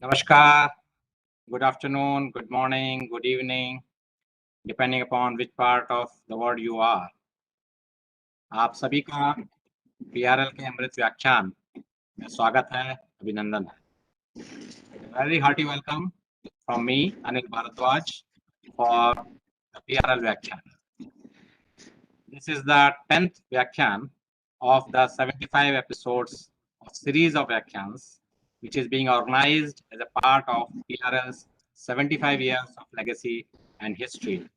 Namaskar, good afternoon, good morning, good evening, depending upon which part of the world you are. आप सभी का PRL के अमृत व्याख्यान में स्वागत है, अभिनंदन है. Very hearty welcome from me, Anil Bharadwaj, for the PRL व्याख्यान. This is the 10th व्याख्यान of the 75 episodes of series of व्याख्याns, which is being organized as a part of PRL's 75 years of legacy and history.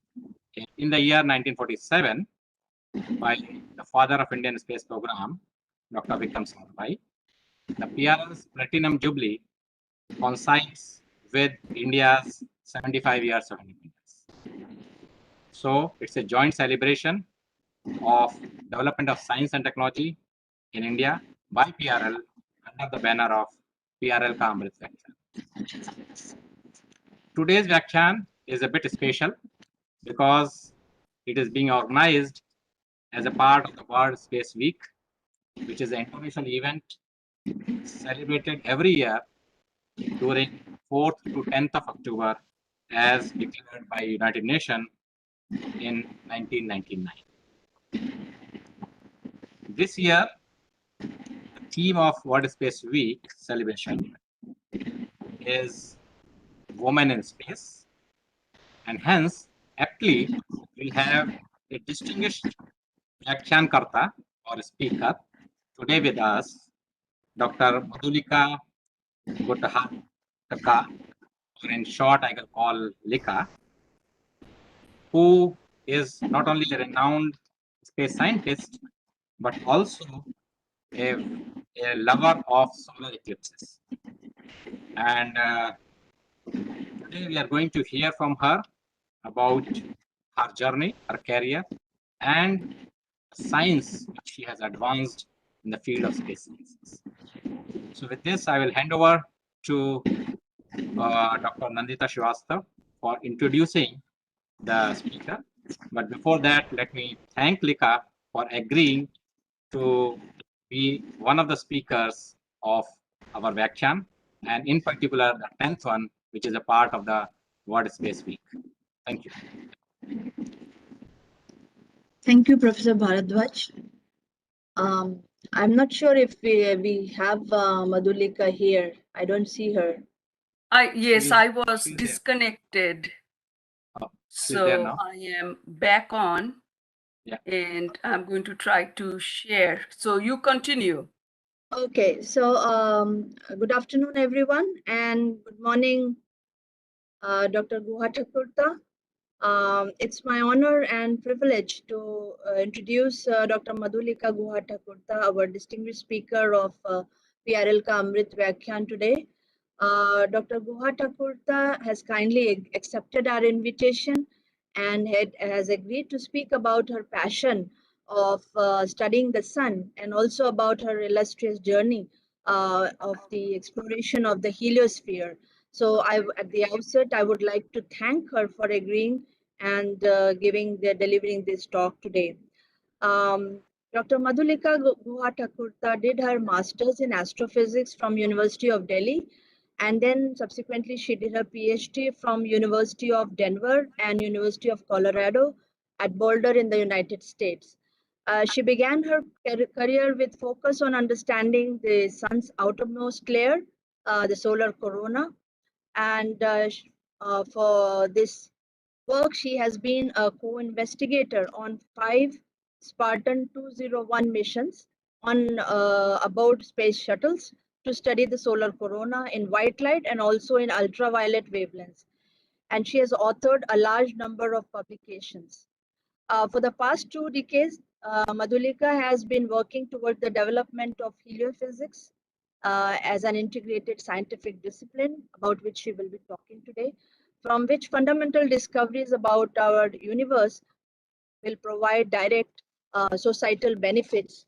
In the year 1947, by the father of Indian space program, Dr. Vikram Sarabhai, the PRL's Platinum Jubilee coincides with India's 75 years of independence. So it's a joint celebration of development of science and technology in India by PRL under the banner of PRL का अमृत व्याख्यान. Today's व्याख्यान is a bit special because it is being organized as a part of the World Space Week, which is an international event celebrated every year during 4th to 10th of October as declared by United Nations in 1999. This year, the theme of World Space Week celebration is Women in Space, and hence, aptly, we have a distinguished Vyakhyaan or speaker today with us, Dr. Madhulika Guhathakurta, or in short, I can call Lika, who is not only a renowned space scientist, but also a lover of solar eclipses. And today we are going to hear from her about her journey, her career, and science which she has advanced in the field of space sciences. So with this, I will hand over to Dr. Nandita Srivastava for introducing the speaker. But before that, let me thank Lika for agreeing to be one of the speakers of our Vyakhyaan, and in particular, the 10th one, which is a part of the World Space Week. Thank you. Thank you, Professor Bharadwaj. I'm not sure if we have Madhulika here. I don't see her. Yes, I was disconnected. So I am back on. Yeah. And I'm going to try to share. So you continue. Okay, so good afternoon, everyone, and good morning, Dr. Guhathakurta. It's my honor and privilege to introduce Dr. Madhulika Guhathakurta, our distinguished speaker of PRL Ka Amrut Vyakhyaan today. Dr. Guhathakurta has kindly accepted our invitation and has agreed to speak about her passion of studying the sun and also about her illustrious journey of the exploration of the heliosphere. So at the outset, I would like to thank her for agreeing and delivering this talk today. Dr. Madhulika Guhathakurta did her master's in astrophysics from University of Delhi, and then subsequently she did her PhD from University of Denver and University of Colorado at Boulder in the United States. She began her career with focus on understanding the sun's outermost layer, the solar corona, and for this work, she has been a co-investigator on 5 Spartan 201 missions on aboard space shuttles to study the solar corona in white light and also in ultraviolet wavelengths. And she has authored a large number of publications. For the past 2 decades, Madhulika has been working toward the development of heliophysics as an integrated scientific discipline, about which she will be talking today, from which fundamental discoveries about our universe will provide direct societal benefits.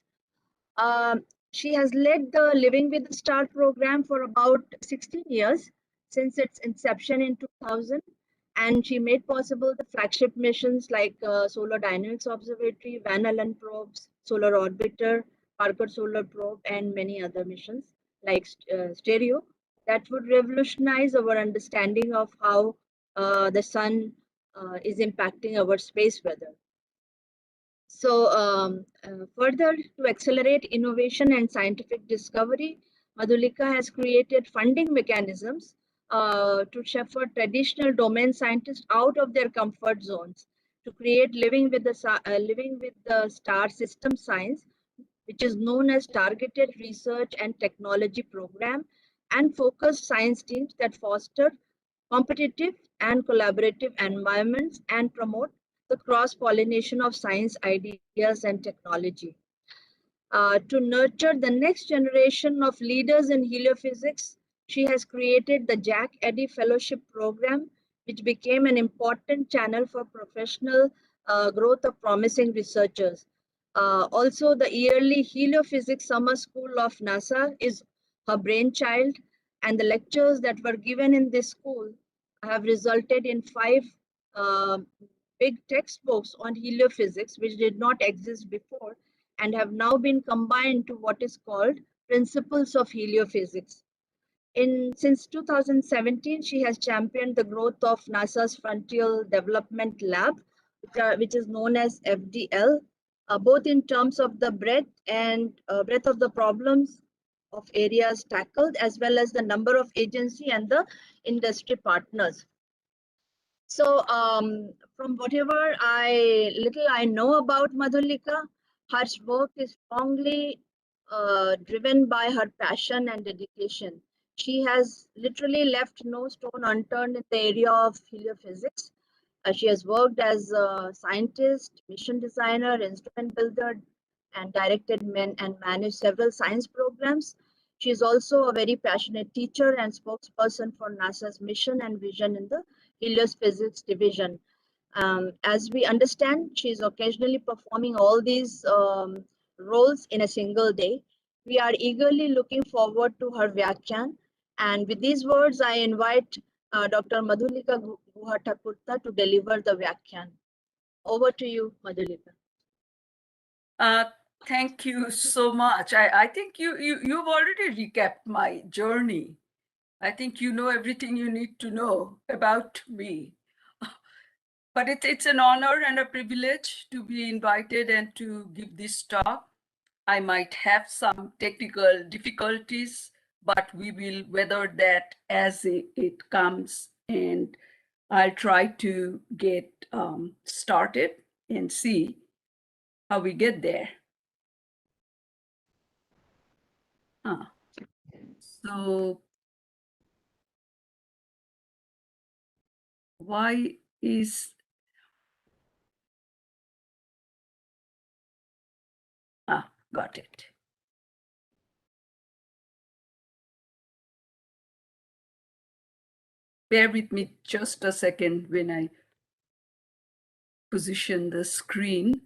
She has led the Living with the Star program for about 16 years since its inception in 2000, and she made possible the flagship missions like Solar Dynamics Observatory, Van Allen probes, Solar Orbiter, Parker Solar Probe, and many other missions like Stereo, that would revolutionize our understanding of how the sun is impacting our space weather. So further, to accelerate innovation and scientific discovery, Madhulika has created funding mechanisms to shepherd traditional domain scientists out of their comfort zones to create living with the star system science, which is known as targeted research and technology program, and focused science teams that foster competitive and collaborative environments and promote the cross-pollination of science ideas and technology. To nurture the next generation of leaders in heliophysics, she has created the Jack Eddy Fellowship Program, which became an important channel for professional growth of promising researchers. Also, the yearly Heliophysics Summer School of NASA is her brainchild, and the lectures that were given in this school have resulted in 5 uh, big textbooks on heliophysics, which did not exist before and have now been combined to what is called Principles of Heliophysics. Since 2017, she has championed the growth of NASA's Frontier Development Lab, which is known as FDL, both in terms of the breadth of the problems of areas tackled, as well as the number of agency and the industry partners. So from whatever little I know about Madhulika, her work is strongly driven by her passion and dedication. She has literally left no stone unturned in the area of heliophysics. She has worked as a scientist, mission designer, instrument builder, and directed and managed several science programs. She is also a very passionate teacher and spokesperson for NASA's mission and vision in the Heliophysics division. As we understand, she is occasionally performing all these roles in a single day. We are eagerly looking forward to her Vyakhyaan. And with these words, I invite Dr. Madhulika Guhathakurta to deliver the Vyakhyaan. Over to you, Madhulika. Thank you so much. I think you've already recapped my journey. I think you know everything you need to know about me. But it's an honor and a privilege to be invited and to give this talk. I might have some technical difficulties, but we will weather that as it comes, and I'll try to get started and see how we get there. So why is got it. Bear with me just a second when I position the screen.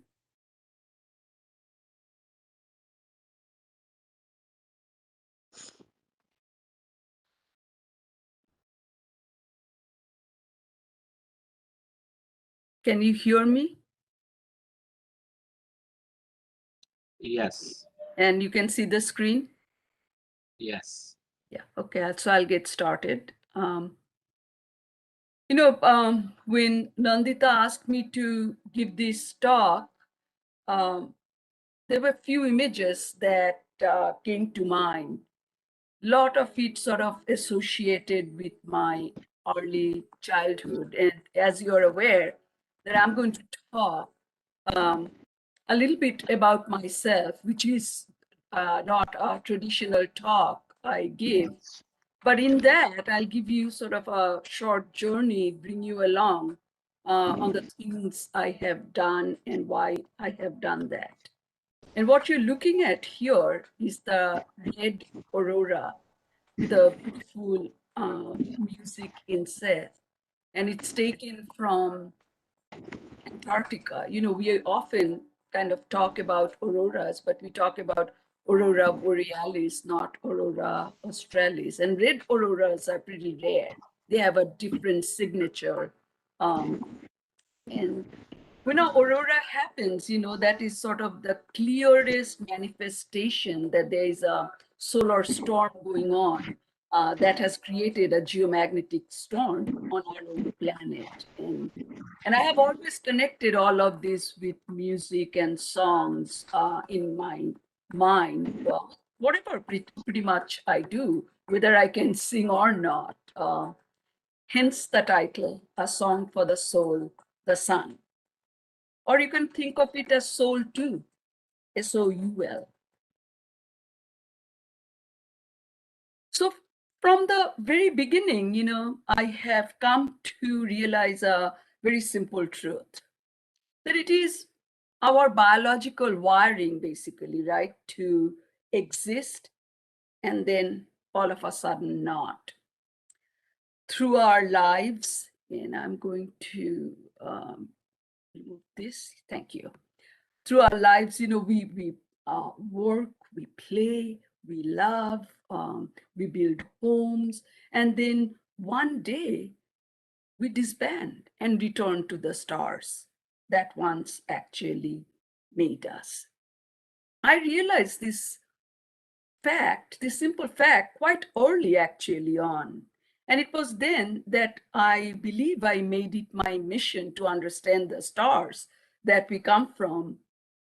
Can you hear me? Yes. And you can see the screen? Yes. Yeah, okay, so I'll get started. When Nandita asked me to give this talk, there were a few images that came to mind. A lot of it sort of associated with my early childhood. And as you're aware, that I'm going to talk a little bit about myself, which is not a traditional talk I give. But in that, I'll give you sort of a short journey, bring you along on the things I have done and why I have done that. And what you're looking at here is the red aurora with a beautiful music inset. And it's taken from Antarctica. We often kind of talk about auroras, but we talk about aurora borealis, not aurora australis. And red auroras are pretty rare. They have a different signature. And when an aurora happens, that is sort of the clearest manifestation that there is a solar storm going on. that has created a geomagnetic storm on our own planet. And I have always connected all of this with music and songs in my mind. Whatever pretty much I do, whether I can sing or not. Hence the title, A Song for the Soul, the Sun. Or you can think of it as Soul too, S-O-U-L. So from the very beginning, I have come to realize a very simple truth, that it is our biological wiring, basically, right, to exist and then all of a sudden not. Through our lives, and I'm going to remove this, thank you. Through our lives, we work, we play, we love, we build homes, and then one day we disband and return to the stars that once actually made us. I realized this simple fact, quite early actually on. And it was then that I believe I made it my mission to understand the stars that we come from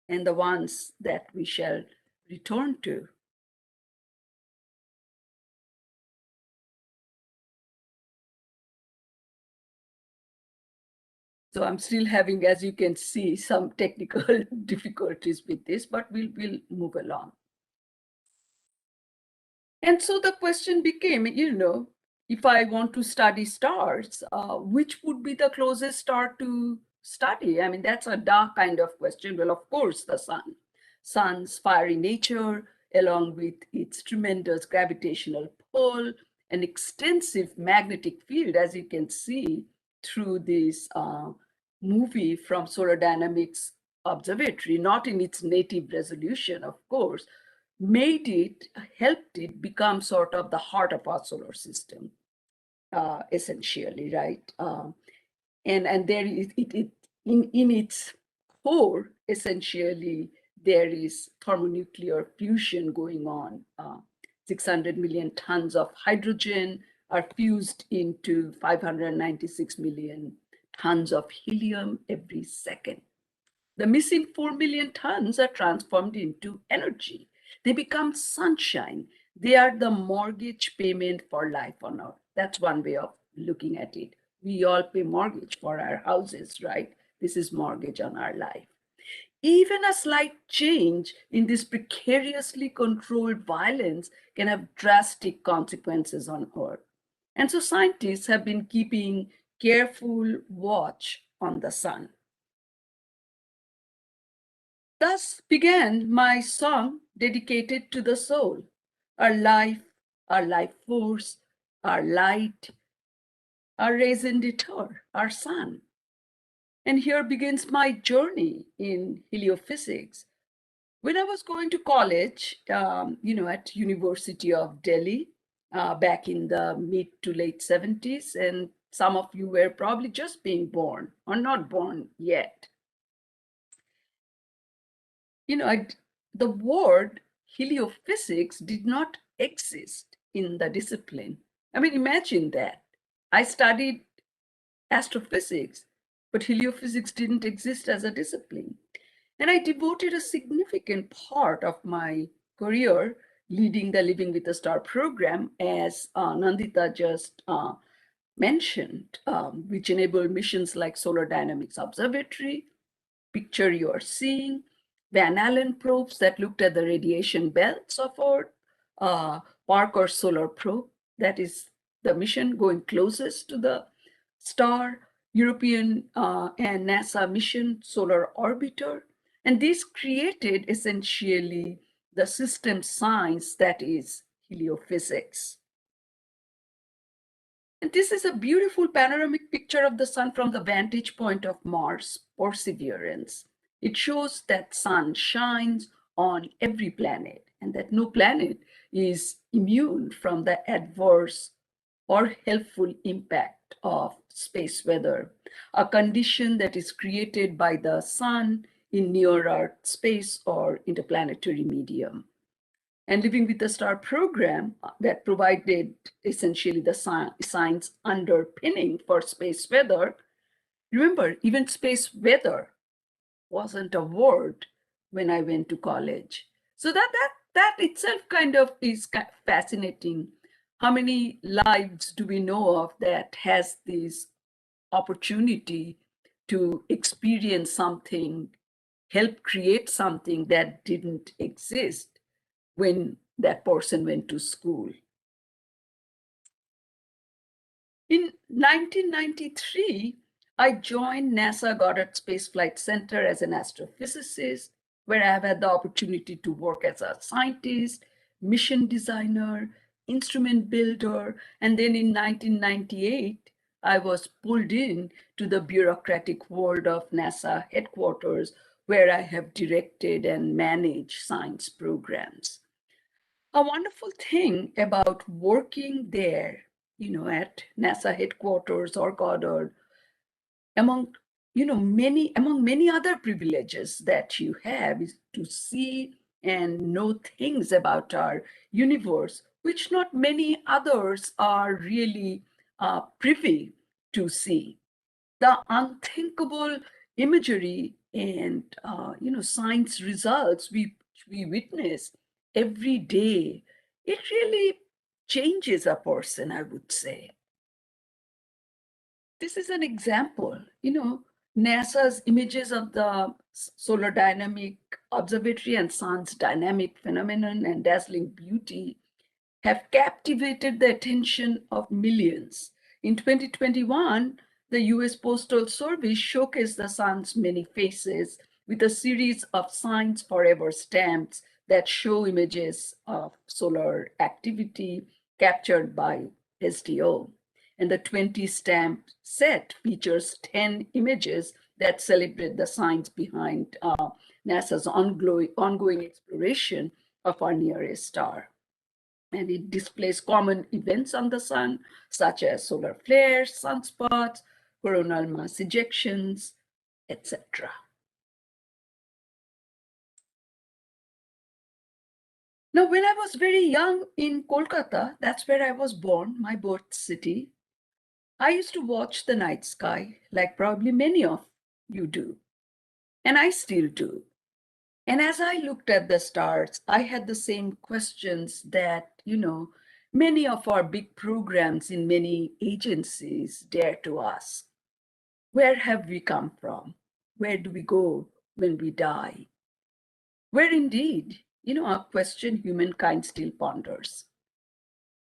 and the ones that we shall return to. So I'm still having, as you can see, some technical difficulties with this, but we'll move along. And so the question became, if I want to study stars, which would be the closest star to study? I mean, that's a dark kind of question. Well, of course, the sun. Sun's fiery nature, along with its tremendous gravitational pull, an extensive magnetic field, as you can see through this movie from Solar Dynamics Observatory, not in its native resolution, of course, helped it become sort of the heart of our solar system, essentially, right? And there is in its core, essentially, there is thermonuclear fusion going on. 600 million tons of hydrogen are fused into 596 million tons of helium every second. The missing 4 million tons are transformed into energy. They become sunshine. They are the mortgage payment for life on Earth. That's one way of looking at it. We all pay mortgage for our houses, right? This is mortgage on our life. Even a slight change in this precariously controlled violence can have drastic consequences on Earth. And so scientists have been keeping careful watch on the sun. Thus began my song dedicated to the soul, our life force, our light, our raison d'etre, our sun. And here begins my journey in heliophysics. When I was going to college, at University of Delhi, back in the mid to late 70s, and some of you were probably just being born or not born yet. The word heliophysics did not exist in the discipline. I mean, imagine that. I studied astrophysics, but heliophysics didn't exist as a discipline. And I devoted a significant part of my career leading the Living with a Star program, as Nandita just mentioned, which enabled missions like Solar Dynamics Observatory, Picture You Are Seeing, Van Allen probes that looked at the radiation belts of Earth, Parker Solar Probe, that is the mission going closest to the star, European and NASA mission Solar Orbiter. And this created essentially the system science that is heliophysics. And this is a beautiful panoramic picture of the sun from the vantage point of Mars Perseverance. It shows that sun shines on every planet and that no planet is immune from the adverse or helpful impact of space weather, a condition that is created by the sun in near Earth space or interplanetary medium. and Living with the Star program that provided essentially the science underpinning for space weather. Remember, even space weather wasn't a word when I went to college. So that itself kind of is fascinating. How many lives do we know of that has this opportunity to experience something, help create something that didn't exist when that person went to school? In 1993, I joined NASA Goddard Space Flight Center as an astrophysicist, where I have had the opportunity to work as a scientist, mission designer, instrument builder, and then in 1998, I was pulled in to the bureaucratic world of NASA headquarters, where I have directed and managed science programs. A wonderful thing about working there, at NASA headquarters or Goddard, among many other privileges that you have, is to see and know things about our universe, which not many others are really privy to see. The unthinkable imagery and science results we witness every day, it really changes a person, I would say. This is an example. NASA's images of the Solar Dynamic Observatory and sun's dynamic phenomenon and dazzling beauty have captivated the attention of millions. In 2021, the US Postal Service showcased the sun's many faces with a series of Science Forever stamps that show images of solar activity captured by SDO. And the 20 stamp set features 10 images that celebrate the science behind NASA's ongoing exploration of our nearest star. And it displays common events on the sun, such as solar flares, sunspots, coronal mass ejections, etc. Now, when I was very young in Kolkata, that's where I was born, my birth city, I used to watch the night sky like probably many of you do, and I still do. And as I looked at the stars, I had the same questions that, many of our big programs in many agencies dare to ask. Where have we come from? Where do we go when we die? Where indeed, a question humankind still ponders.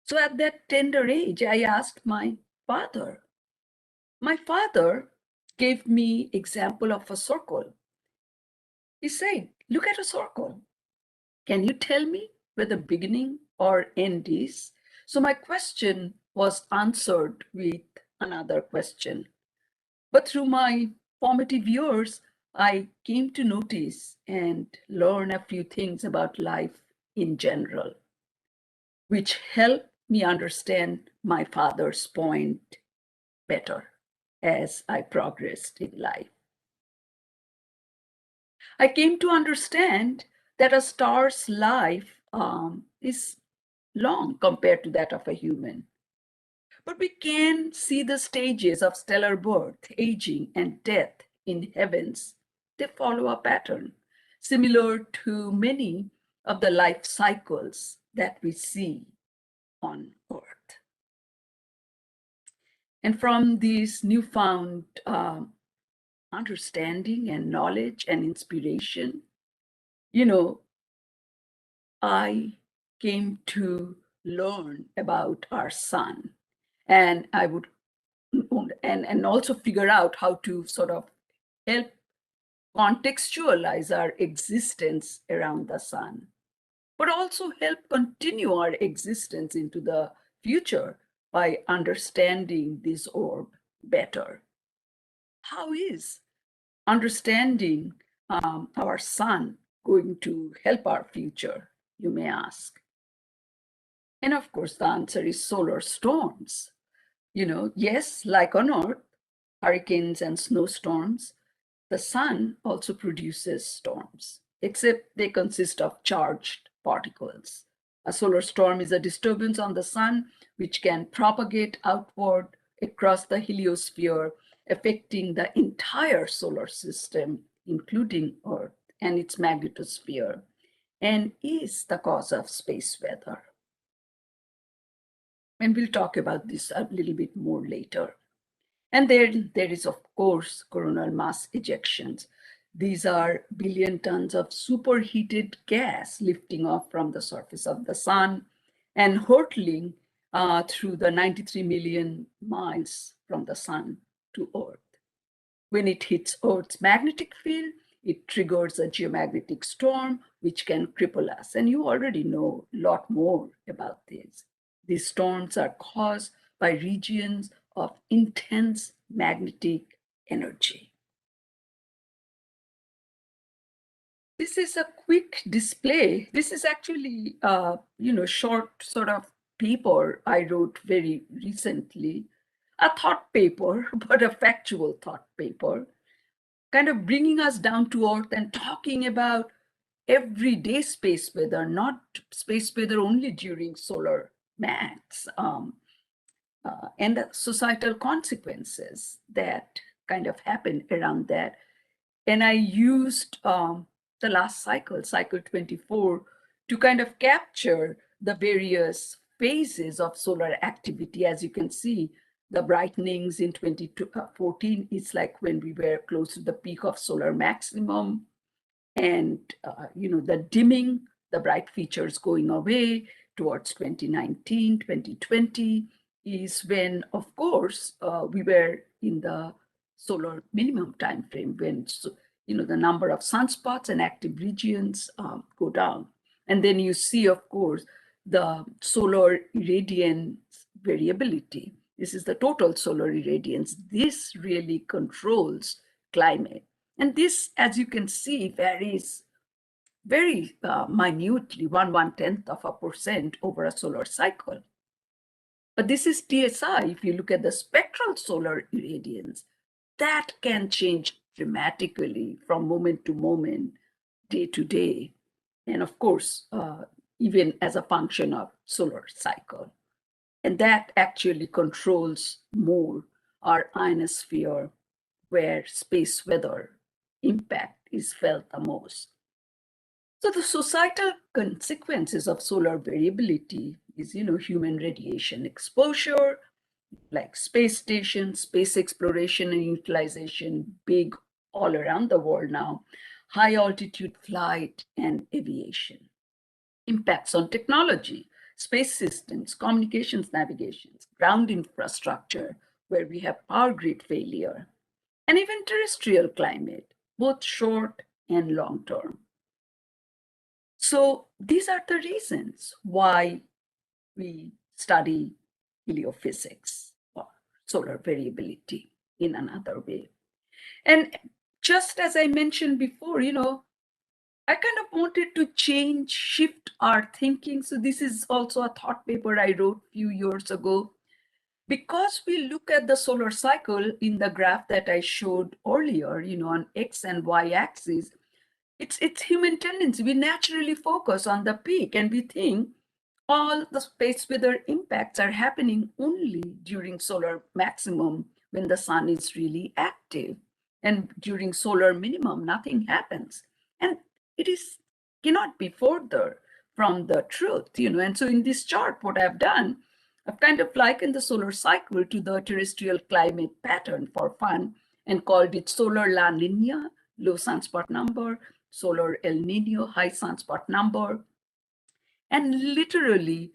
So at that tender age, I asked my father. My father gave me example of a circle. He said, look at a circle. Can you tell me where the beginning or end is? So my question was answered with another question. But through my formative years, I came to notice and learn a few things about life in general, which helped me understand my father's point better as I progressed in life. I came to understand that a star's life is long compared to that of a human. But we can see the stages of stellar birth, aging, and death in heavens. They follow a pattern similar to many of the life cycles that we see on Earth. And from this newfound understanding and knowledge and inspiration, I came to learn about our sun, and I would and also figure out how to sort of help contextualize our existence around the sun, but also help continue our existence into the future by understanding this orb better. How is understanding our sun going to help our future, you may ask? And of course, the answer is solar storms. Yes, like on Earth, hurricanes and snowstorms, the sun also produces storms, except they consist of charged particles. A solar storm is a disturbance on the sun which can propagate outward across the heliosphere, affecting the entire solar system, including Earth and its magnetosphere, and is the cause of space weather. And we'll talk about this a little bit more later. And there is, of course, coronal mass ejections. These are billion tons of superheated gas lifting off from the surface of the sun and hurtling through the 93 million miles from the sun to Earth. When it hits Earth's magnetic field, it triggers a geomagnetic storm, which can cripple us. And you already know a lot more about this. These storms are caused by regions of intense magnetic energy. This is a quick display. This is actually, short sort of paper I wrote very recently, a thought paper, but a factual thought paper, kind of bringing us down to earth and talking about everyday space weather, not space weather only during solar max, and the societal consequences that kind of happen around that. And I used the last cycle 24, to kind of capture the various phases of solar activity. As you can see, the brightenings in 2014 is like when we were close to the peak of solar maximum. And, the dimming, the bright features going away towards 2019, 2020 is when, of course, we were in the solar minimum time frame when, the number of sunspots and active regions go down. And then you see, of course, the solar irradiance variability. This is the total solar irradiance. This really controls climate. And this, as you can see, varies very minutely, 1/110% over a solar cycle. But this is TSI. If you look at the spectral solar irradiance, that can change dramatically from moment to moment, day to day. And of course, even as a function of solar cycle. And that actually controls more our ionosphere, where space weather impact is felt the most. So the societal consequences of solar variability is, human radiation exposure, like space stations, space exploration and utilization, big all around the world now, high altitude flight and aviation. Impacts on technology, space systems, communications, navigations, ground infrastructure, where we have power grid failure, and even terrestrial climate, both short and long term. So these are the reasons why we study heliophysics or solar variability in another way. And just as I mentioned before, I kind of wanted to shift our thinking. So this is also a thought paper I wrote a few years ago. Because we look at the solar cycle in the graph that I showed earlier, on X and Y axis, it's human tendency. We naturally focus on the peak and we think all the space weather impacts are happening only during solar maximum when the sun is really active. And during solar minimum, nothing happens. And it cannot be further from the truth, And so in this chart, what I've done, I've kind of likened the solar cycle to the terrestrial climate pattern for fun and called it solar La Nina, low sunspot number, solar El Nino, high sunspot number, and literally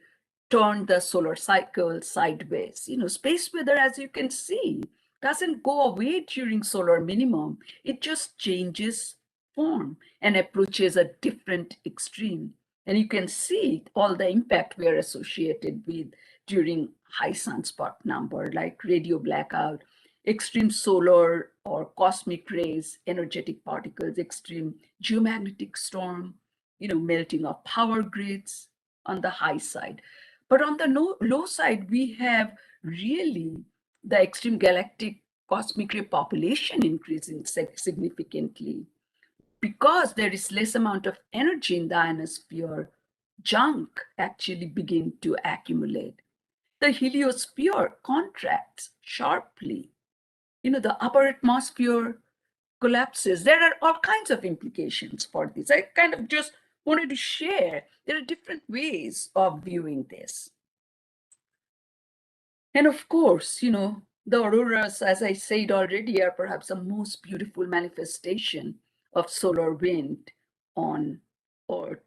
turned the solar cycle sideways. Space weather, as you can see, doesn't go away during solar minimum. It just changes form and approaches a different extreme. And you can see all the impact we are associated with during high sunspot number, like radio blackout, extreme solar or cosmic rays, energetic particles, extreme geomagnetic storm, melting of power grids on the high side. But on the low side, we have really the extreme galactic cosmic ray population increasing significantly because there is less amount of energy in the ionosphere junk actually begin to accumulate. The heliosphere contracts sharply. The upper atmosphere collapses. There are all kinds of implications for this. I kind of just wanted to share. There are different ways of viewing this. And of course, the auroras, as I said already, are perhaps the most beautiful manifestation of solar wind on Earth.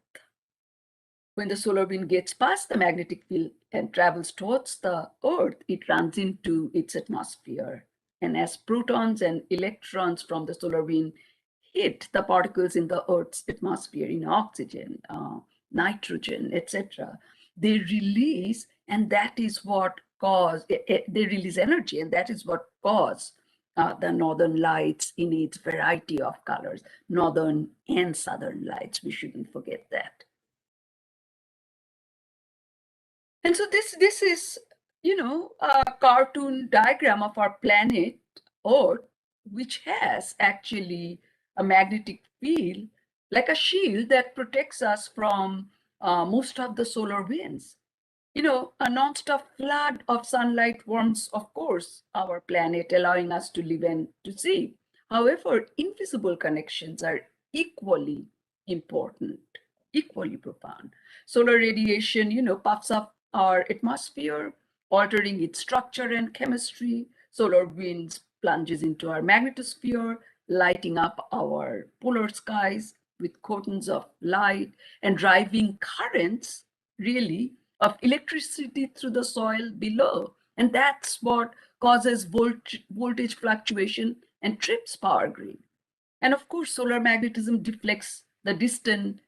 When the solar wind gets past the magnetic field and travels towards the Earth, it runs into its atmosphere. And as protons and electrons from the solar wind hit the particles in the Earth's atmosphere, oxygen, nitrogen, etc., they release, and that is what they release energy, and that is what causes the northern lights in its variety of colors, northern and southern lights. We shouldn't forget that. And so this is, a cartoon diagram of our planet Earth, which has actually a magnetic field, like a shield that protects us from most of the solar winds. A non-stop flood of sunlight warms, of course, our planet, allowing us to live and to see. However, invisible connections are equally important, equally profound. Solar radiation, puffs up our atmosphere, altering its structure and chemistry. Solar winds plunges into our magnetosphere, lighting up our polar skies with cones of light and driving currents, really, of electricity through the soil below. And that's what causes voltage fluctuation and trips power grid. And of course, solar magnetism deflects the distant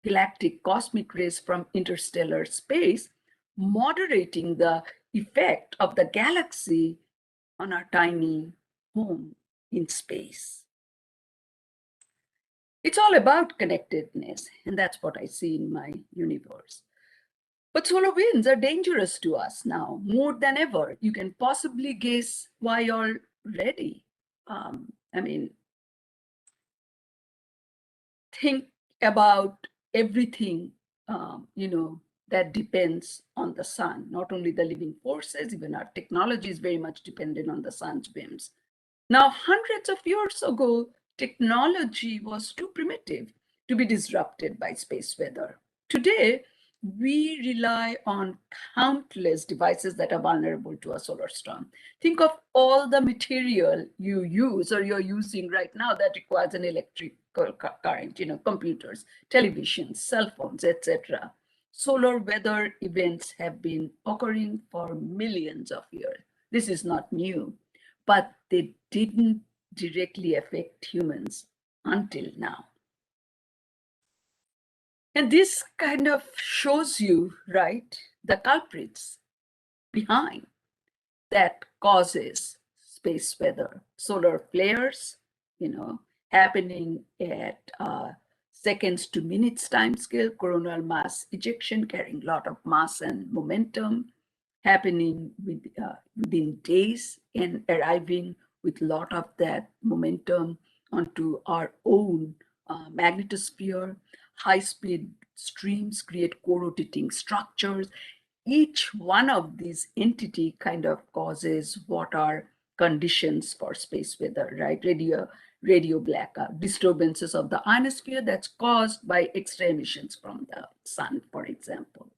galactic cosmic rays from interstellar space, moderating the effect of the galaxy on our tiny home in space. It's all about connectedness, and that's what I see in my universe. But solar winds are dangerous to us now, more than ever. You can possibly guess why already. Think about everything, that depends on the sun, not only the living forces, even our technology is very much dependent on the sun's whims. Now, hundreds of years ago, technology was too primitive to be disrupted by space weather. Today, we rely on countless devices that are vulnerable to a solar storm. Think of all the material you use or you're using right now that requires an electrical current, computers, televisions, cell phones, etc. Solar weather events have been occurring for millions of years. This is not new, but they didn't directly affect humans until now. And this kind of shows you, right, the culprits behind that causes space weather. Solar flares, happening at seconds to minutes time scale, coronal mass ejection carrying a lot of mass and momentum, happening within days and arriving with a lot of that momentum onto our own magnetosphere. High-speed streams create co-rotating structures. Each one of these entity kind of causes what are conditions for space weather, right? Radio blackout, disturbances of the ionosphere that's caused by X-ray emissions from the sun, for example.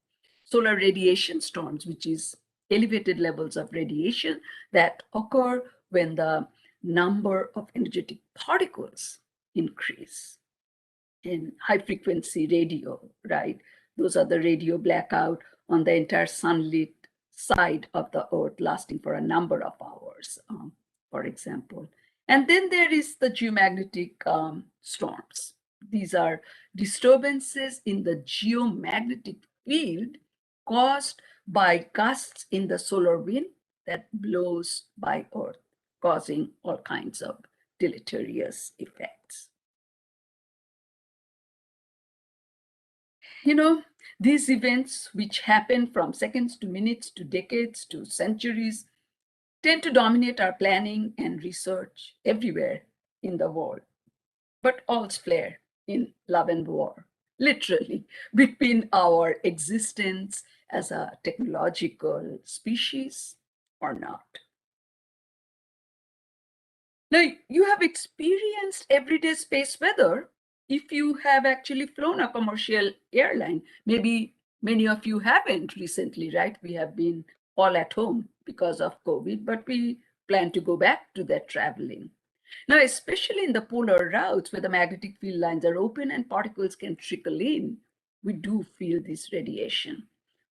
Solar radiation storms, which is elevated levels of radiation that occur when the number of energetic particles increase. In high frequency radio, right? Those are the radio blackout on the entire sunlit side of the Earth lasting for a number of hours, for example. And then there is the geomagnetic storms. These are disturbances in the geomagnetic field caused by gusts in the solar wind that blows by Earth, causing all kinds of deleterious effects. These events, which happen from seconds to minutes to decades to centuries, tend to dominate our planning and research everywhere in the world. But all's fair in love and war. literally, between our existence as a technological species or not. Now, you have experienced everyday space weather if you have actually flown a commercial airline. Maybe many of you haven't recently, right? We have been all at home because of COVID, but we plan to go back to that traveling. Now, especially in the polar routes where the magnetic field lines are open and particles can trickle in, we do feel this radiation.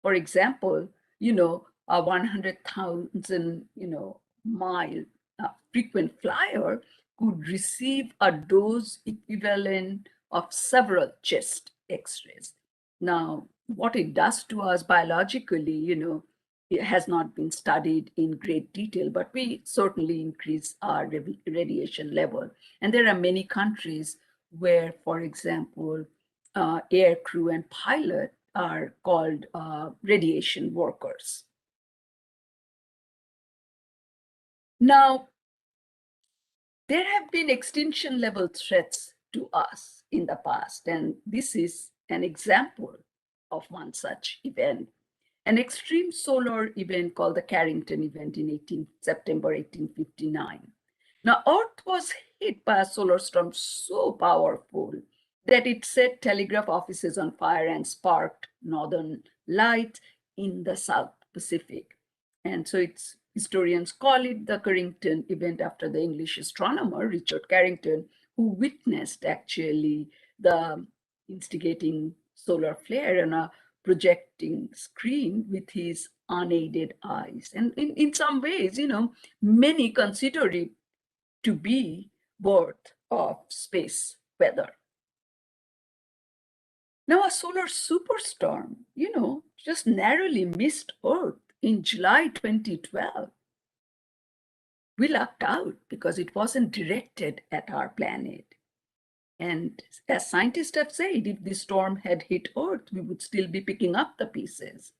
For example, a 100,000, mile frequent flyer could receive a dose equivalent of several chest X-rays. Now, what it does to us biologically, it has not been studied in great detail, but we certainly increase our radiation level. And there are many countries where, for example, air crew and pilot are called radiation workers. Now, there have been extinction level threats to us in the past, and this is an example of one such event. An extreme solar event called the Carrington Event in September 1859. Now, Earth was hit by a solar storm so powerful that it set telegraph offices on fire and sparked northern lights in the South Pacific. And so historians call it the Carrington Event after the English astronomer Richard Carrington, who witnessed actually the instigating solar flare on a projecting screen with his unaided eyes. And in some ways, many consider it to be birth of space weather. Now, a solar superstorm, just narrowly missed Earth in July 2012. We lucked out because it wasn't directed at our planet. And as scientists have said, if this storm had hit Earth, we would still be picking up the pieces.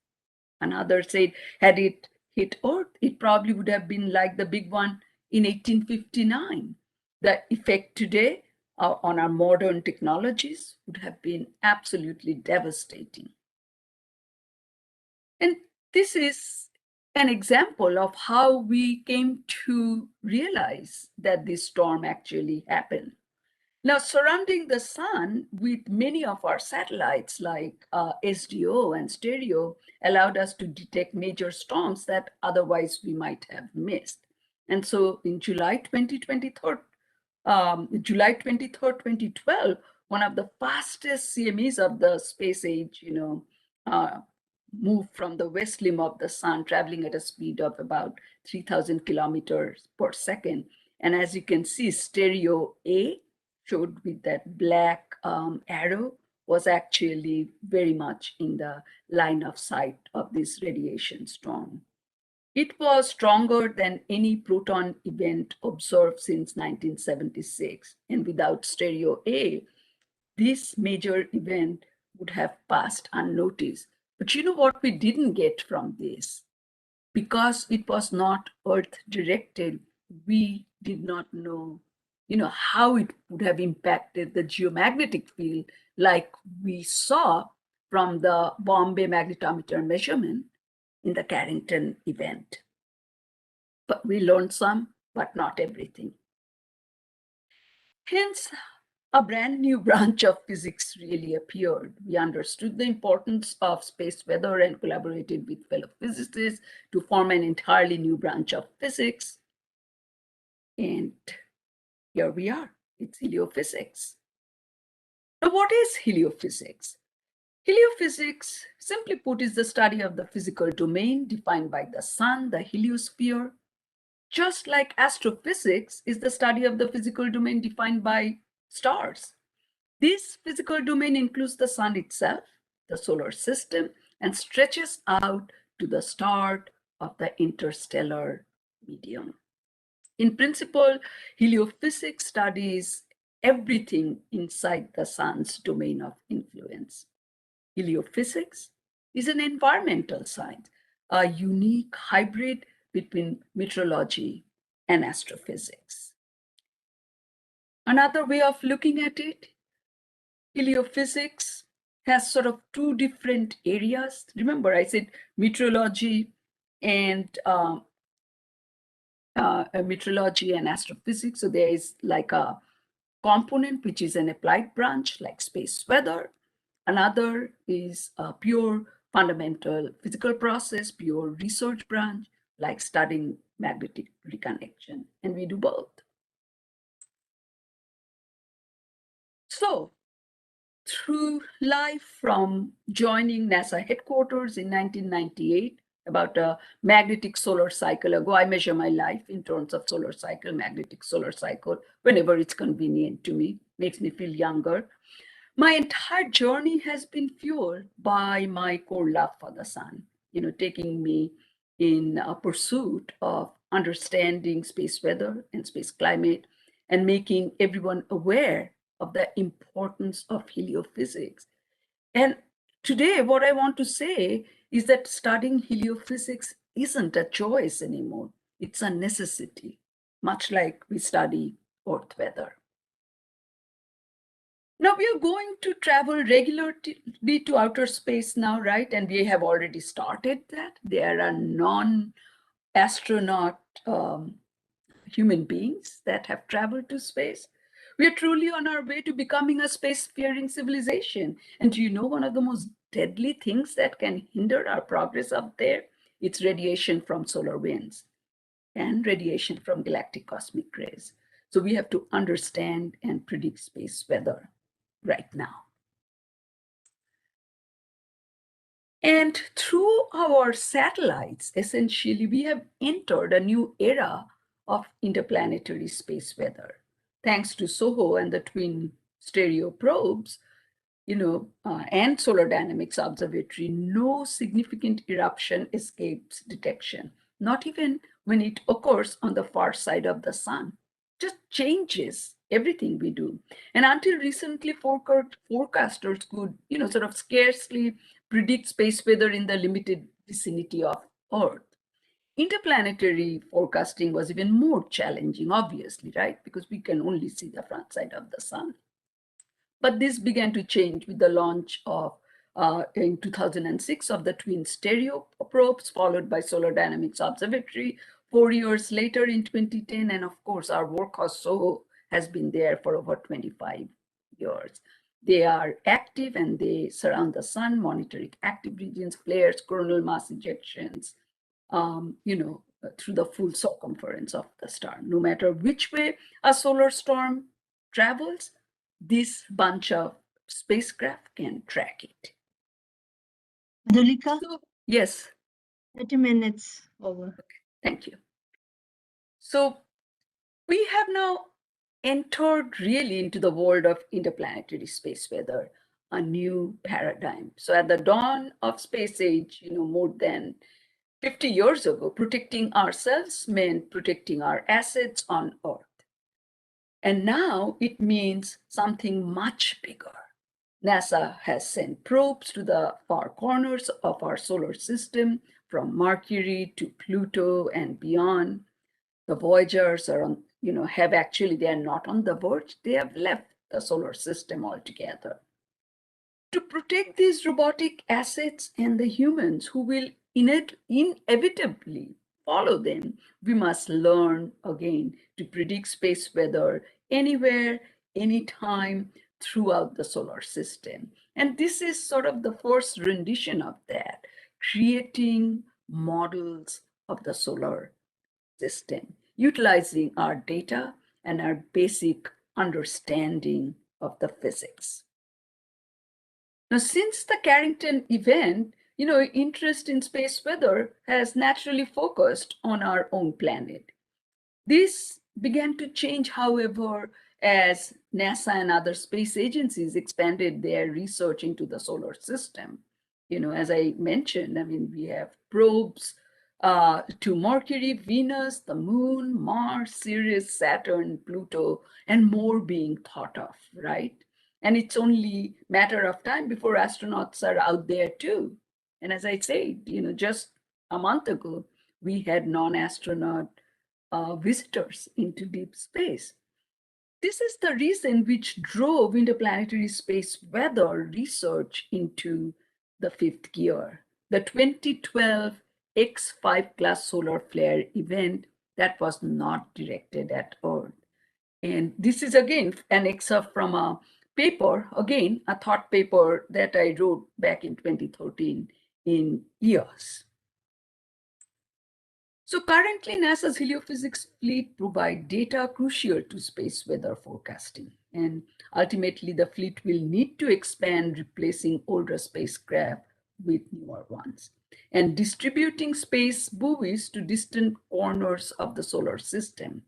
Another said, had it hit Earth, it probably would have been like the big one in 1859. The effect today on our modern technologies would have been absolutely devastating. And this is an example of how we came to realize that this storm actually happened. Now, surrounding the sun with many of our satellites like SDO and stereo allowed us to detect major storms that otherwise we might have missed. And so in July 2012, one of the fastest CMEs of the space age, moved from the west limb of the sun, traveling at a speed of about 3,000 kilometers per second. And as you can see, stereo A, showed with that black arrow, was actually very much in the line of sight of this radiation storm. It was stronger than any proton event observed since 1976. And without stereo A, this major event would have passed unnoticed. But you know what we didn't get from this? Because it was not Earth directed, we did not know, how it would have impacted the geomagnetic field like we saw from the Bombay magnetometer measurement in the Carrington event. But we learned some, but not everything. Hence, a brand new branch of physics really appeared. We understood the importance of space weather and collaborated with fellow physicists to form an entirely new branch of physics. And here we are, it's heliophysics. Now, what is heliophysics? Heliophysics, simply put, is the study of the physical domain defined by the sun, the heliosphere, just like astrophysics is the study of the physical domain defined by stars. This physical domain includes the sun itself, the solar system, and stretches out to the start of the interstellar medium. In principle, heliophysics studies everything inside the sun's domain of influence. Heliophysics is an environmental science, a unique hybrid between meteorology and astrophysics. Another way of looking at it, heliophysics has sort of two different areas. Remember, I said meteorology and astrophysics. So there is like a component which is an applied branch like space weather. Another is a pure fundamental physical process, pure research branch like studying magnetic reconnection, and we do both. So through life from joining NASA headquarters in 1998, about a magnetic solar cycle ago, I measure my life in terms of solar cycle, magnetic solar cycle, whenever it's convenient to me, makes me feel younger. My entire journey has been fueled by my core love for the sun, taking me in a pursuit of understanding space weather and space climate and making everyone aware of the importance of heliophysics. And today, what I want to say is that studying heliophysics isn't a choice anymore. It's a necessity, much like we study Earth weather. Now we are going to travel regularly to outer space now, right? And we have already started that. There are non-astronaut human beings that have traveled to space. We are truly on our way to becoming a spacefaring civilization. And do you know one of the most deadly things that can hinder our progress up there? It's radiation from solar winds and radiation from galactic cosmic rays. So we have to understand and predict space weather right now. And through our satellites, essentially, we have entered a new era of interplanetary space weather. Thanks to SOHO and the twin stereo probes, and solar dynamics observatory, no significant eruption escapes detection, not even when it occurs on the far side of the sun. Just changes everything we do. And until recently, forecasters could, sort of scarcely predict space weather in the limited vicinity of Earth. Interplanetary forecasting was even more challenging, obviously, right? Because we can only see the front side of the sun. But this began to change with the launch of, in 2006, of the twin stereo probes, followed by Solar Dynamics Observatory 4 years later in 2010. And of course, our workhorse SOHO has been there for over 25 years. They are active and they surround the sun, monitoring active regions, flares, coronal mass ejections, through the full circumference of the star. No matter which way a solar storm travels, this bunch of spacecraft can track it. Madhulika? So, yes. 30 minutes over. Okay, thank you. So we have now entered really into the world of interplanetary space weather, a new paradigm. So at the dawn of space age, more than 50 years ago, protecting ourselves meant protecting our assets on Earth. And now it means something much bigger. NASA has sent probes to the far corners of our solar system, from Mercury to Pluto and beyond. The Voyagers are on, they are not on the verge, they have left the solar system altogether. To protect these robotic assets and the humans who will inevitably follow them, we must learn again to predict space weather anywhere, anytime, throughout the solar system. And this is sort of the first rendition of that, creating models of the solar system, utilizing our data and our basic understanding of the physics. Now, since the Carrington event, interest in space weather has naturally focused on our own planet. This began to change, however, as NASA and other space agencies expanded their research into the solar system. As I mentioned, we have probes to Mercury, Venus, the Moon, Mars, Ceres, Saturn, Pluto, and more being thought of, right? And it's only a matter of time before astronauts are out there too. And as I said, just a month ago, we had non-astronaut visitors into deep space. this is the reason which drove interplanetary space weather research into the fifth gear. The 2012 X5 class solar flare event that was not directed at Earth. And this is again an excerpt from a paper, again, a thought paper that I wrote back in 2013 in EOS. So currently NASA's heliophysics fleet provide data crucial to space weather forecasting. And ultimately the fleet will need to expand, replacing older spacecraft with newer ones and distributing space buoys to distant corners of the solar system.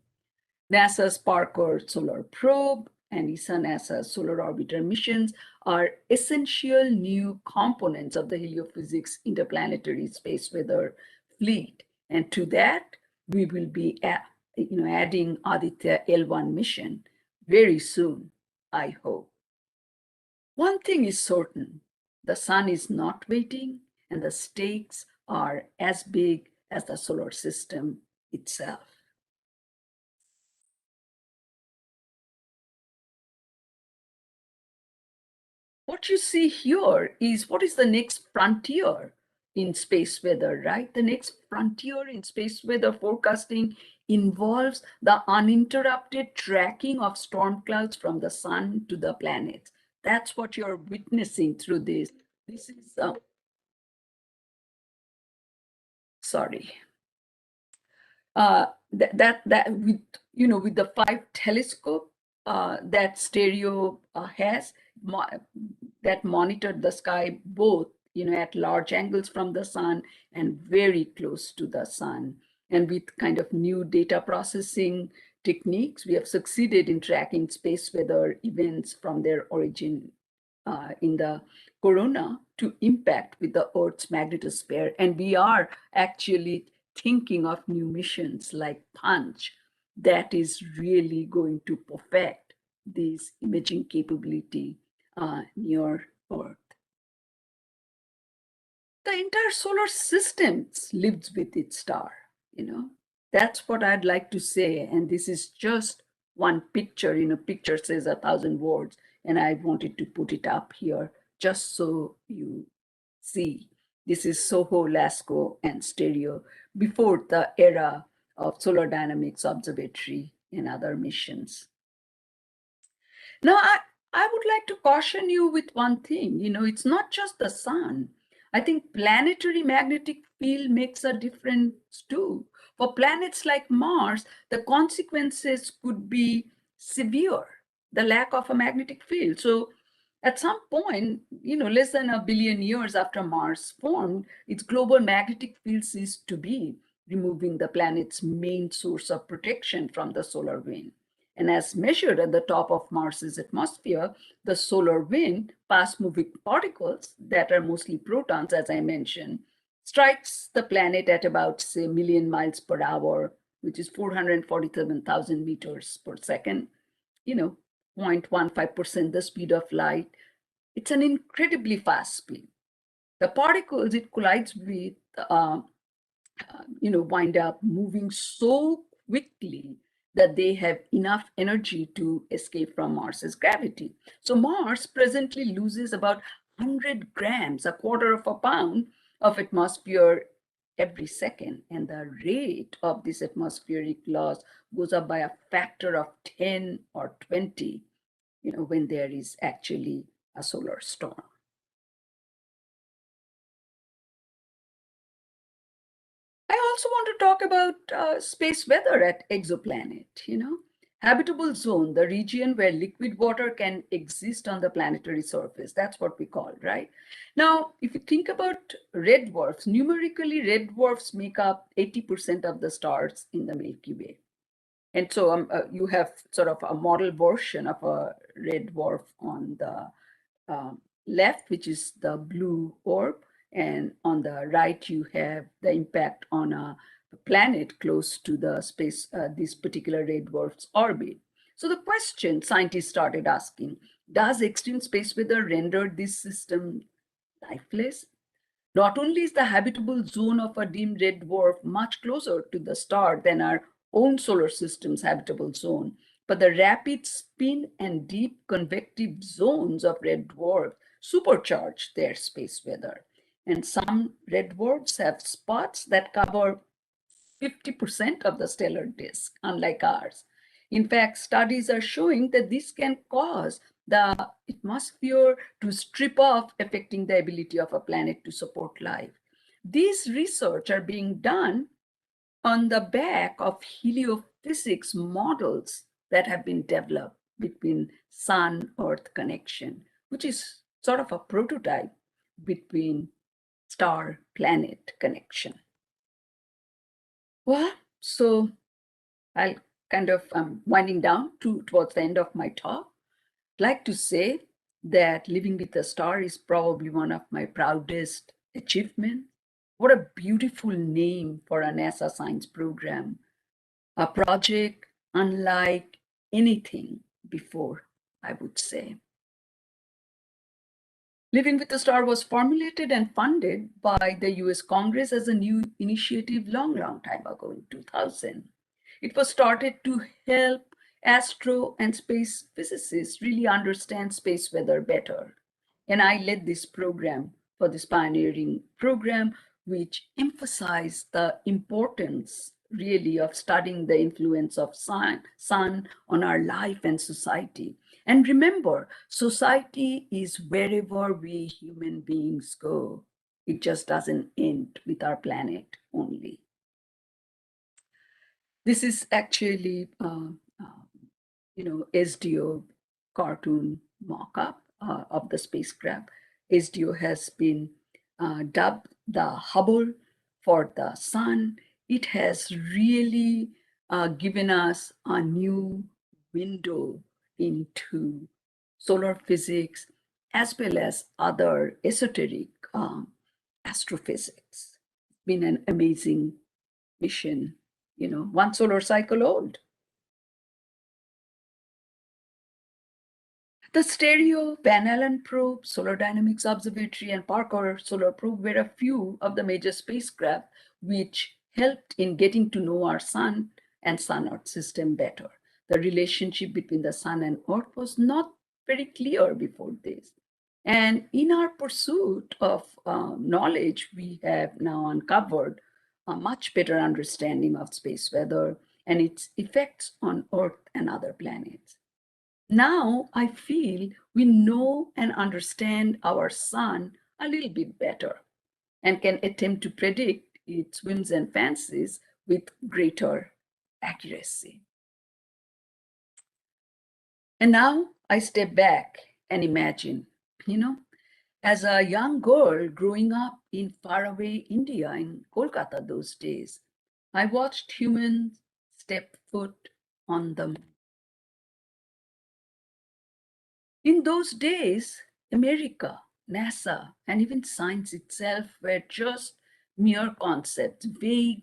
NASA's Parker Solar Probe and ESA NASA's Solar Orbiter missions are essential new components of the heliophysics interplanetary space weather fleet. And to that, we will be adding Aditya L1 mission very soon, I hope. One thing is certain, the sun is not waiting and the stakes are as big as the solar system itself. What you see here is what is the next frontier in space weather, right? The next frontier in space weather forecasting involves the uninterrupted tracking of storm clouds from the sun to the planets. That's what you're witnessing through this. This is, sorry. That with, with the 5 telescope that stereo has, that monitored the sky both at large angles from the sun and very close to the sun. And with kind of new data processing techniques, we have succeeded in tracking space weather events from their origin in the corona to impact with the Earth's magnetosphere. And we are actually thinking of new missions like Punch that is really going to perfect this imaging capability near Earth. The entire solar system lives with its star, That's what I'd like to say. And this is just one picture, picture says 1,000 words. And I wanted to put it up here just so you see. This is SOHO, LASCO, and stereo before the era of solar dynamics observatory and other missions. Now, I would like to caution you with one thing. It's not just the sun. I think planetary magnetic field makes a difference too. For planets like Mars, the consequences could be severe, the lack of a magnetic field. So at some point, less than 1 billion years after Mars formed, its global magnetic field ceased to be, removing the planet's main source of protection from the solar wind. And as measured at the top of Mars's atmosphere, the solar wind, fast-moving particles that are mostly protons, as I mentioned, strikes the planet at about, say, 1 million miles per hour, which is 447,000 meters per second, 0.15% the speed of light. It's an incredibly fast speed. The particles it collides with, wind up moving so quickly that they have enough energy to escape from Mars's gravity. So Mars presently loses about 100 grams, a quarter of a pound of atmosphere every second. And the rate of this atmospheric loss goes up by a factor of 10 or 20, when there is actually a solar storm. I also want to talk about space weather at Exoplanet, Habitable zone, the region where liquid water can exist on the planetary surface. That's what we call, right? Now, if you think about red dwarfs, numerically red dwarfs make up 80% of the stars in the Milky Way. And so you have sort of a model version of a red dwarf on the left, which is the blue orb. And on the right, you have the impact on a planet close to the space, this particular red dwarf's orbit. So the question scientists started asking, does extreme space weather render this system lifeless? Not only is the habitable zone of a dim red dwarf much closer to the star than our own solar system's habitable zone, but the rapid spin and deep convective zones of red dwarfs supercharge their space weather. And some red dwarfs have spots that cover 50% of the stellar disk, unlike ours. In fact, studies are showing that this can cause the atmosphere to strip off, affecting the ability of a planet to support life. These research are being done on the back of heliophysics models that have been developed between Sun-Earth connection, which is sort of a prototype between star-planet connection. Well, so I'll kind of winding down towards the end of my talk. I'd like to say that living with a star is probably one of my proudest achievements. What a beautiful name for a NASA science program. A project unlike anything before, I would say. Living with a Star was formulated and funded by the US Congress as a new initiative long time ago in 2000. It was started to help astro and space physicists really understand space weather better. And I led this program for this pioneering program, which emphasized the importance really of studying the influence of sun on our life and society. And remember, society is wherever we human beings go. It just doesn't end with our planet only. This is actually, SDO cartoon mock-up of the spacecraft. SDO has been dubbed the Hubble for the sun. It has really given us a new window into solar physics as well as other esoteric astrophysics. It's been an amazing mission, one solar cycle old. The Stereo, Van Allen probe, Solar Dynamics Observatory, and Parker Solar Probe were a few of the major spacecraft which helped in getting to know our sun and sun-Earth system better. The relationship between the sun and Earth was not very clear before this. And in our pursuit of knowledge, we have now uncovered a much better understanding of space weather and its effects on Earth and other planets. Now I feel we know and understand our sun a little bit better and can attempt to predict its whims and fancies with greater accuracy. And now I step back and imagine, as a young girl growing up in faraway India in Kolkata those days, I watched humans step foot on the moon. In those days, America, NASA, and even science itself were just mere concepts, vague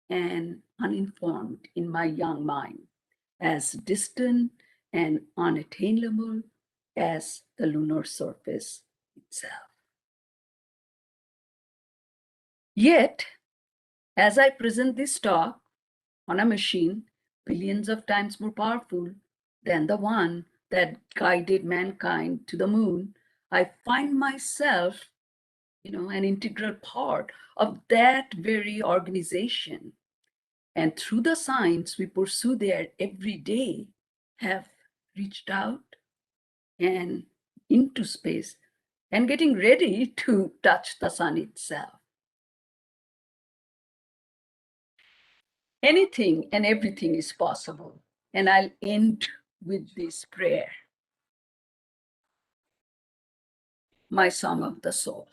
and uninformed in my young mind, as distant and unattainable as the lunar surface itself. Yet, as I present this talk on a machine billions of times more powerful than the one that guided mankind to the moon, I find myself, an integral part of that very organization. And through the science we pursue there every day, have reached out and into space and getting ready to touch the sun itself. Anything and everything is possible. And I'll end with this prayer, my song of the soul.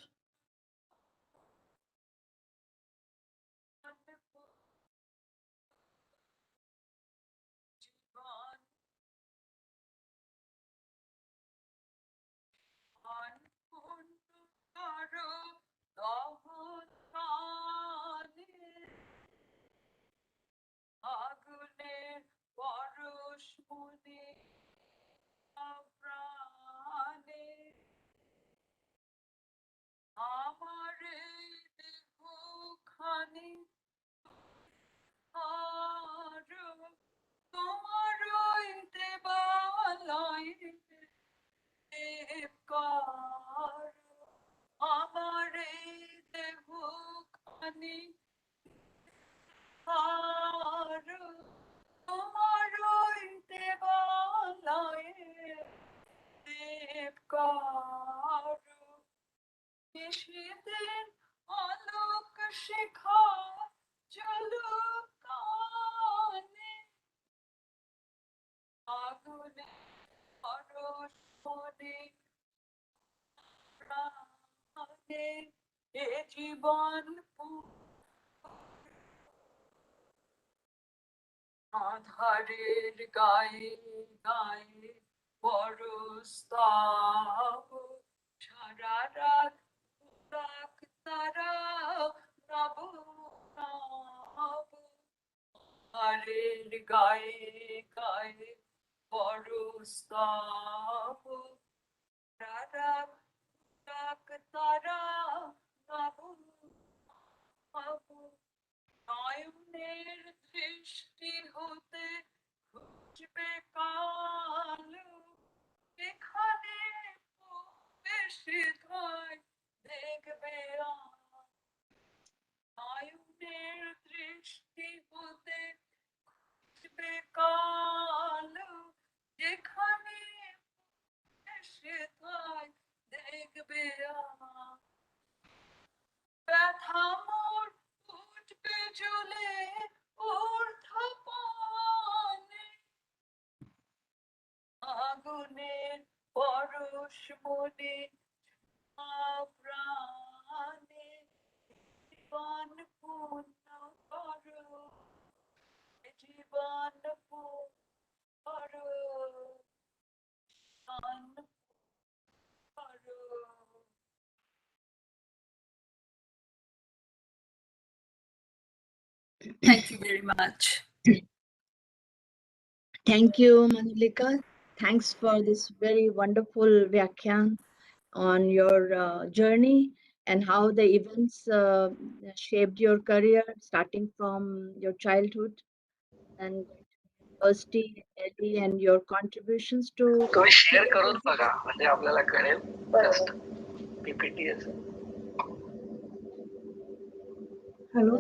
amare devukani haru tumaroi devalaye devkaru nishiden alok shikha jalukane agune aroshone prane e jiban আধারের গায়ে গায়ে বরস্তাব সারা রাত রাখ তারা নব নব আধারের গায়ে গায়ে বরস্তাব সারা রাত রাখ তারা নব নব নয়নের দৃষ্টি হতে খুঁজবে কালো এখানে বেশি ধয় দেখবে নয়নের দৃষ্টি হতে খুঁজবে কালো যেখানে বেশি ধয় দেখবে ব্যথা মোর উঠবে চলে ঊর্ধ্বপানে আগুনের পরশ মনে প্রাণে জীবন পূর্ণ করো জীবন পূর্ণ করো জীবন করো। Thank you very much. Thank you, Madhulika. Thanks for this very wonderful Vyakhyaan on your journey and how the events shaped your career, starting from your childhood and university, Delhi, and your contributions to. तुम्ही share करून बघा म्हणजे आपल्याला कळेल just PPT असेल. Hello.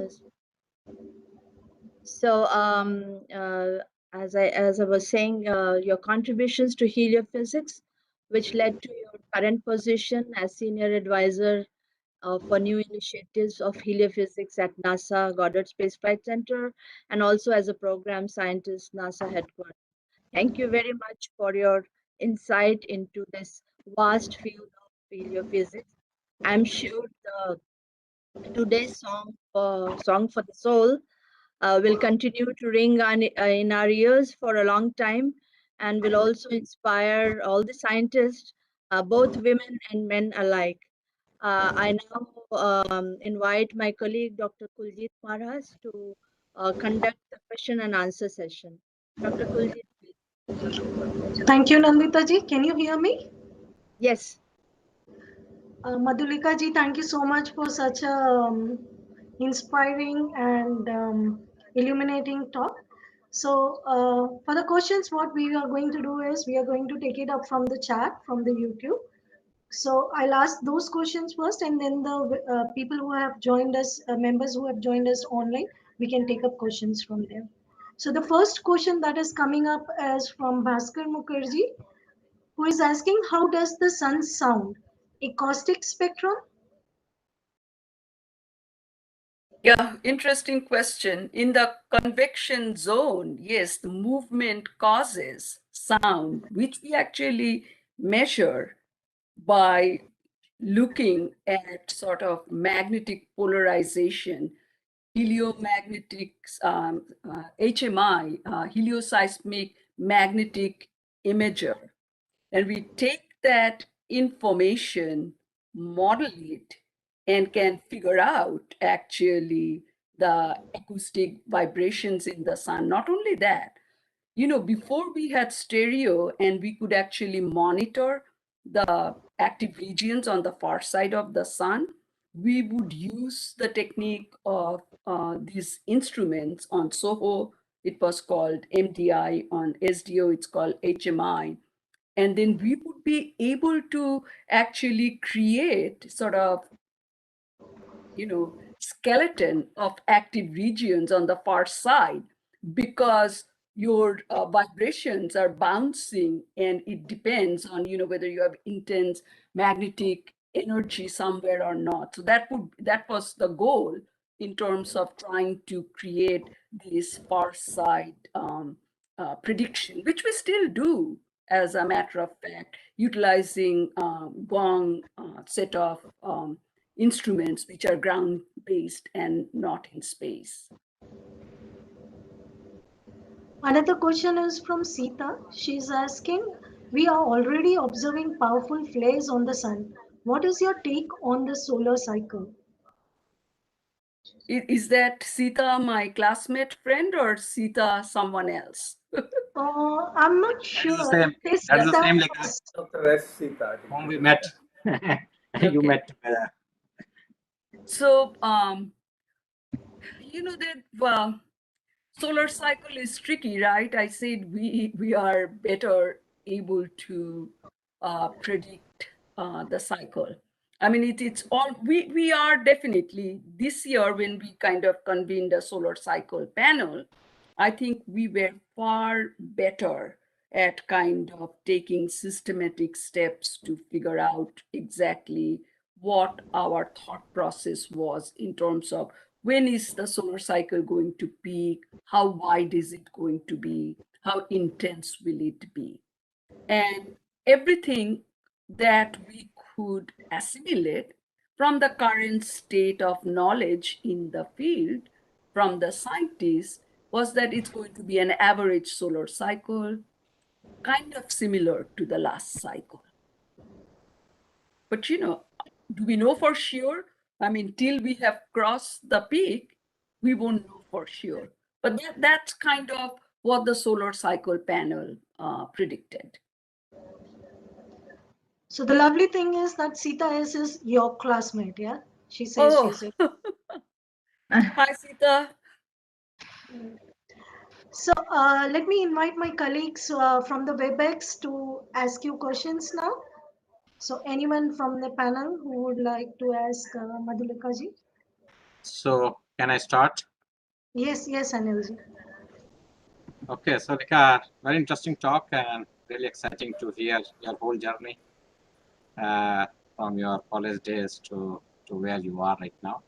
So, as I was saying, your contributions to heliophysics, which led to your current position as senior advisor for new initiatives of heliophysics at NASA Goddard Space Flight Center, and also as a program scientist, NASA headquarters. Thank you very much for your insight into this vast field of heliophysics. I'm sure today's song for the soul will continue to ring in our ears for a long time, and will also inspire all the scientists, both women and men alike. I now invite my colleague, Dr. Kuljit Marhas, to conduct the question and answer session. Dr. Kuljit, please. Thank you, Nandita ji. Can you hear me? Yes. Madhulika ji, thank you so much for such a inspiring and illuminating talk. So for the questions, what we are going to do is we are going to take it up from the chat, from the YouTube. So I'll ask those questions first, and then the people who have joined us, members who have joined us online, we can take up questions from there. So the first question that is coming up is from Bhaskar Mukherjee, who is asking, how does the sun sound? Acoustic spectrum? Yeah, interesting question. In the convection zone, yes, the movement causes sound, which we actually measure by looking at sort of magnetic polarization, heliomagnetic, HMI, helioseismic magnetic imager. And we take that information, model it, and can figure out actually the acoustic vibrations in the sun. Not only that, you know, before we had stereo and we could actually monitor the active regions on the far side of the sun, we would use the technique of these instruments. On SOHO, it was called MDI. On SDO, it's called HMI. And then we would be able to actually create sort of, skeleton of active regions on the far side, because your vibrations are bouncing, and it depends on, whether you have intense magnetic energy somewhere or not. So that was the goal in terms of trying to create this far side prediction, which we still do, as a matter of fact, utilizing gong set of instruments which are ground based and not in space. Another question is from Sita. She's asking, we are already observing powerful flares on the sun. What is your take on the solar cycle? Is that Sita, my classmate friend, or Sita someone else? I'm not sure. That's the same like Dr. S. Sita. whom we met. You Okay. met together. So, that solar cycle is tricky, right? I said we are better able to predict the cycle. I mean, it's all, we are definitely, this year when we kind of convened a solar cycle panel, I think we were far better at kind of taking systematic steps to figure out exactly what our thought process was in terms of when is the solar cycle going to peak, how wide is it going to be, how intense will it be. And everything that we could assimilate from the current state of knowledge in the field from the scientists was that it's going to be an average solar cycle, kind of similar to the last cycle. But do we know for sure? I mean, till we have crossed the peak, we won't know for sure. But that's kind of what the solar cycle panel predicted. So the lovely thing is that Sita is your classmate, yeah? She says she's your... Hi, Sita. So let me invite my colleagues from the WebEx to ask you questions now. So anyone from the panel who would like to ask Madhulika ji? So can I start? Yes, Anil ji. Okay, so like a very interesting talk and really exciting to hear your whole journey from your college days to where you are right now.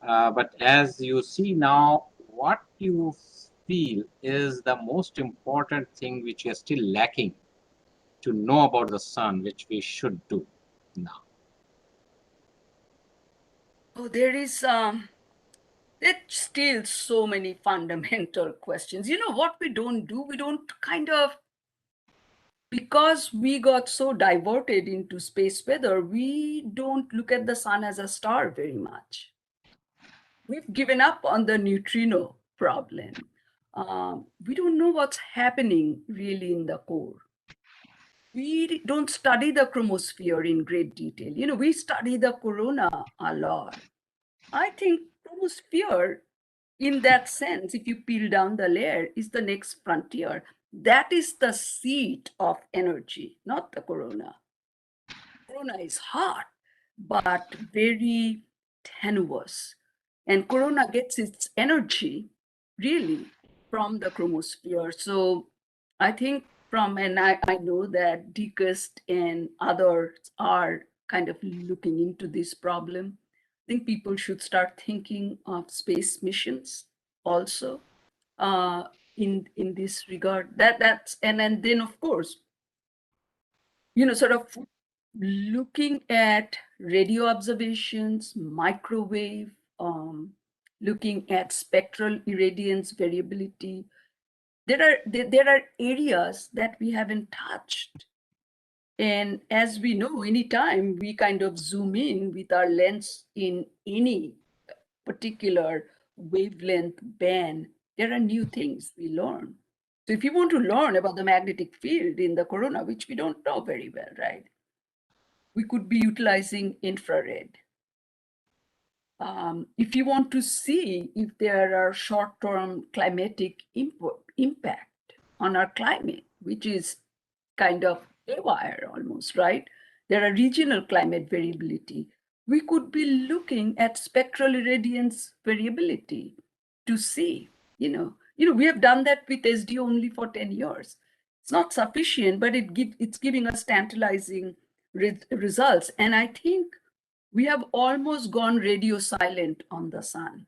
But as you see now, what you feel is the most important thing which you're still lacking to know about the sun, which we should do now? Oh, there's still so many fundamental questions. What we don't do, we don't kind of, because we got so diverted into space weather, we don't look at the sun as a star very much. We've given up on the neutrino problem. We don't know what's happening really in the core. We don't study the chromosphere in great detail. We study the corona a lot. I think chromosphere, in that sense, if you peel down the layer, is the next frontier. That is the seat of energy, not the corona. Corona is hot, but very tenuous. And corona gets its energy really from the chromosphere. So I think and I know that DCUST and others are kind of looking into this problem. I think people should start thinking of space missions also in this regard. And then of course, sort of looking at radio observations, microwave, looking at spectral irradiance variability. There are areas that we haven't touched. And as we know, anytime we kind of zoom in with our lens in any particular wavelength band, there are new things we learn. So if you want to learn about the magnetic field in the corona, which we don't know very well, right? We could be utilizing infrared. If you want to see if there are short-term climatic impact on our climate, which is kind of haywire almost, right? There are regional climate variability. We could be looking at spectral irradiance variability to see, we have done that with SD only for 10 years. It's not sufficient, but it's giving us tantalizing results. And I think we have almost gone radio silent on the sun.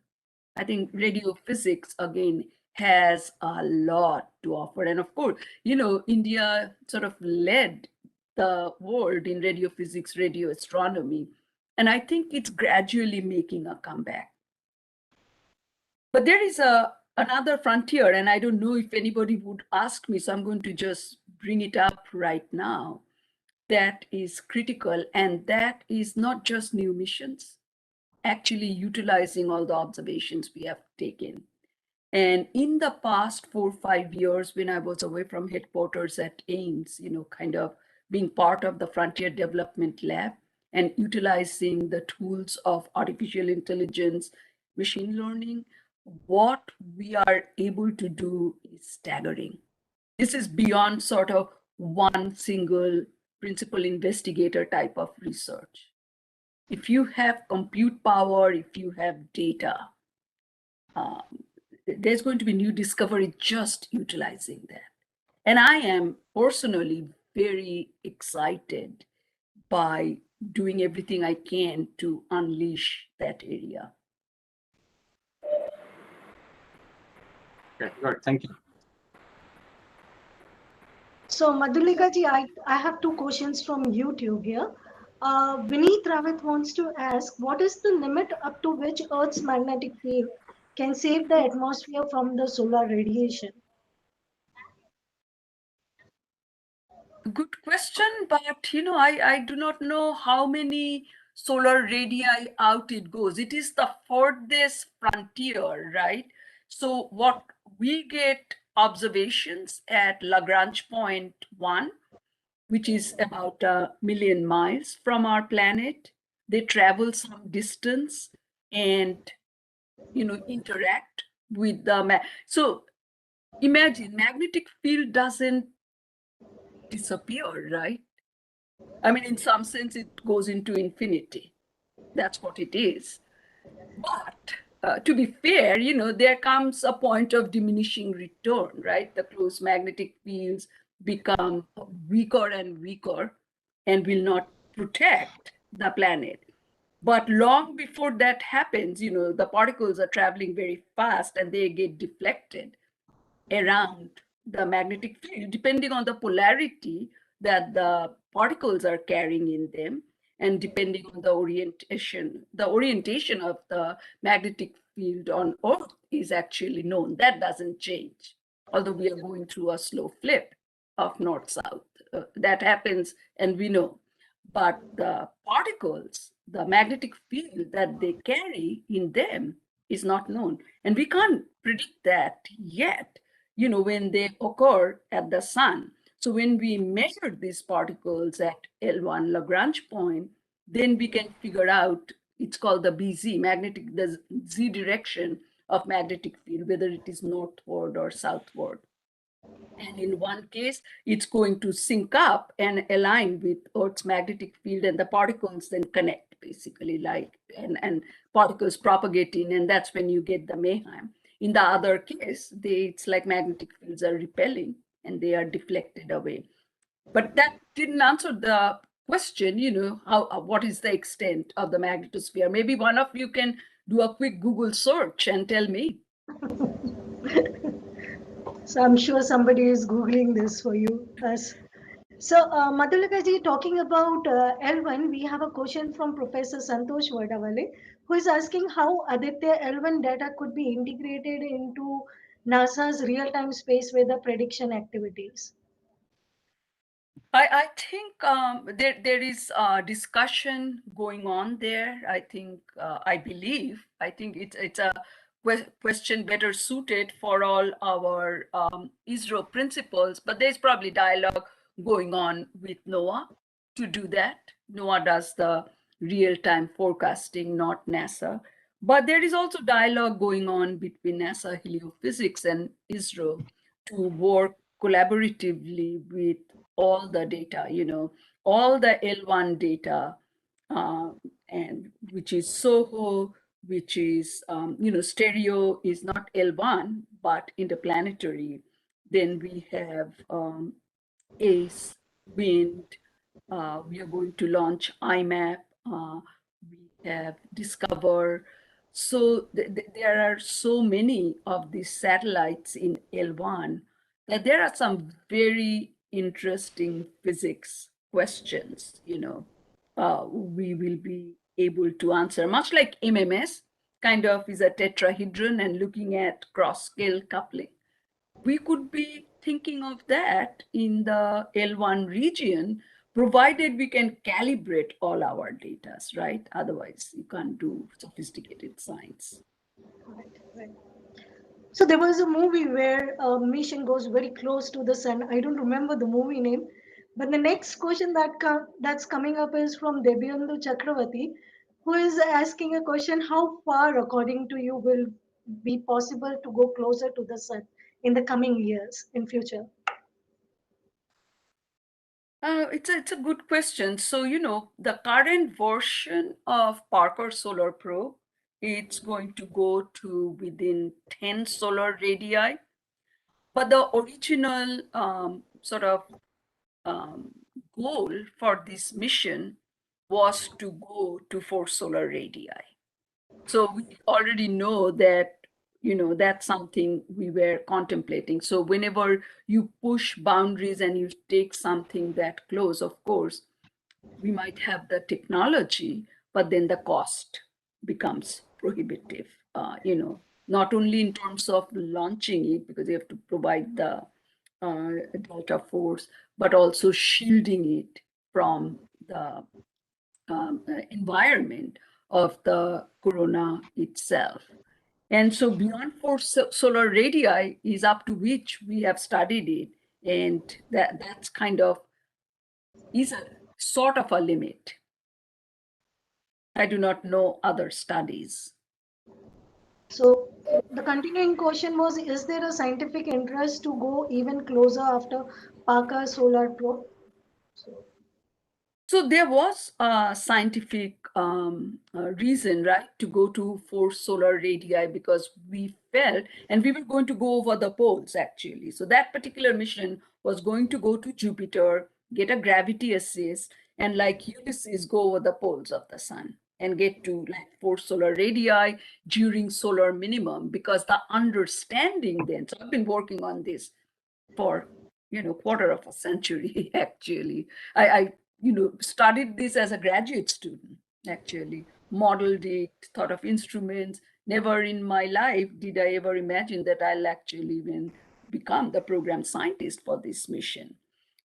I think radio physics, again, has a lot to offer. And of course, India sort of led the world in radio physics, radio astronomy. And I think it's gradually making a comeback. But there is another frontier, and I don't know if anybody would ask me, so I'm going to just bring it up right now. That is critical, and that is not just new missions, actually utilizing all the observations we have taken. And in the past 4 or 5 years, when I was away from headquarters at Ames, kind of being part of the Frontier Development Lab and utilizing the tools of artificial intelligence, machine learning, what we are able to do is staggering. This is beyond sort of one single principal investigator type of research. If you have compute power, if you have data, there's going to be new discovery just utilizing that. And I am personally very excited by doing everything I can to unleash that area. Okay, good. Thank you. So Madhulika ji, I have 2 questions from YouTube here. Vineet Ravit wants to ask, what is the limit up to which Earth's magnetic field can save the atmosphere from the solar radiation? Good question, but I do not know how many solar radii out it goes. It is the furthest frontier, right? So what we get observations at Lagrange point 1, which is about 1 million miles from our planet. They travel some distance and interact with the so imagine magnetic field doesn't disappear, right? I mean, in some sense, it goes into infinity. That's what it is. But to be fair, there comes a point of diminishing return, right? The close magnetic fields become weaker and weaker and will not protect the planet. But long before that happens, the particles are traveling very fast and they get deflected around the magnetic field, depending on the polarity that the particles are carrying in them, and depending on the orientation of the magnetic field on Earth is actually known. That doesn't change, although we are going through a slow flip of north-south. That happens, and we know. But the particles, the magnetic field that they carry in them is not known. And we can't predict that yet, when they occur at the sun. So when we measure these particles at L1 Lagrange point, then we can figure out, it's called the BZ, the Z direction of magnetic field, whether it is northward or southward. And in one case, it's going to sync up and align with Earth's magnetic field, and the particles then connect, basically, and particles propagating, and that's when you get the mayhem. In the other case, it's like magnetic fields are repelling and they are deflected away. But that didn't answer the question, what is the extent of the magnetosphere? Maybe one of you can do a quick Google search and tell me. So I'm sure somebody is Googling this for you. So Madhulika ji, talking about L1, we have a question from Professor Santosh Vadavale, who is asking how Aditya L1 data could be integrated into NASA's real-time space weather prediction activities. I think there is a discussion going on there. I think it's a question better suited for all our ISRO principals, but there's probably dialogue going on with NOAA to do that. NOAA does the real-time forecasting, not NASA. But there is also dialogue going on between NASA Heliophysics and ISRO to work collaboratively with all the data, all the L1 data, and which is SOHO, which is, stereo is not L1, but interplanetary. Then we have ACE, WIND. We are going to launch IMAP. We have Discover. So there are so many of these satellites in L1 that there are some very interesting physics questions, we will be able to answer, much like MMS kind of is a tetrahedron and looking at cross-scale coupling. We could be thinking of that in the L1 region, provided we can calibrate all our data, right? Otherwise, you can't do sophisticated science. Right. So there was a movie where a mission goes very close to the sun. I don't remember the movie name, but the next question that's coming up is from Debyendu Chakravarti, who is asking a question: how far, according to you, will be possible to go closer to the sun in the coming years, in future? It's a good question. So, the current version of Parker Solar Probe, it's going to go to within 10 solar radii. But the original goal for this mission was to go to 4 solar radii. So we already know that, that's something we were contemplating. So whenever you push boundaries and you take something that close, of course, we might have the technology, but then the cost becomes prohibitive, not only in terms of launching it, because you have to provide the delta force, but also shielding it from the environment of the corona itself. And so beyond 4 solar radii is up to which we have studied it. And that's kind of is a sort of a limit. I do not know other studies. So the continuing question was, is there a scientific interest to go even closer after Parker Solar Probe? So there was a scientific reason, right, to go to 4 solar radii, because we felt, and we were going to go over the poles actually. So that particular mission was going to go to Jupiter, get a gravity assist, and like Ulysses, go over the poles of the sun and get to like 4 solar radii during solar minimum, because the understanding then, so I've been working on this for, quarter of a century, actually. I studied this as a graduate student, actually, modeled it, thought of instruments. Never in my life did I ever imagine that I'll actually even become the program scientist for this mission.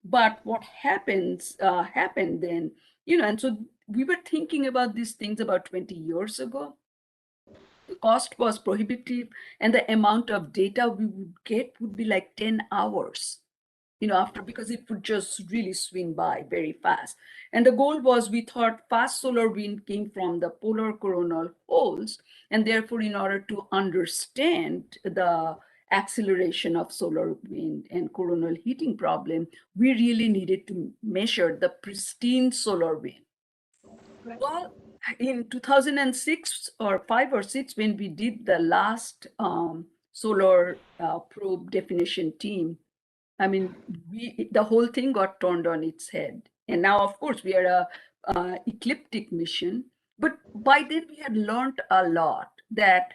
But what happened then, and so we were thinking about these things about 20 years ago. The cost was prohibitive, and the amount of data we would get would be like 10 hours. Because it would just really swing by very fast. And the goal was, we thought fast solar wind came from the polar coronal holes. And therefore, in order to understand the acceleration of solar wind and coronal heating problem, we really needed to measure the pristine solar wind. Right. Well, in 2006 or 5 or 6, when we did the last solar probe definition team, I mean, the whole thing got turned on its head. And now, of course, we are a ecliptic mission. But by then, we had learned a lot that,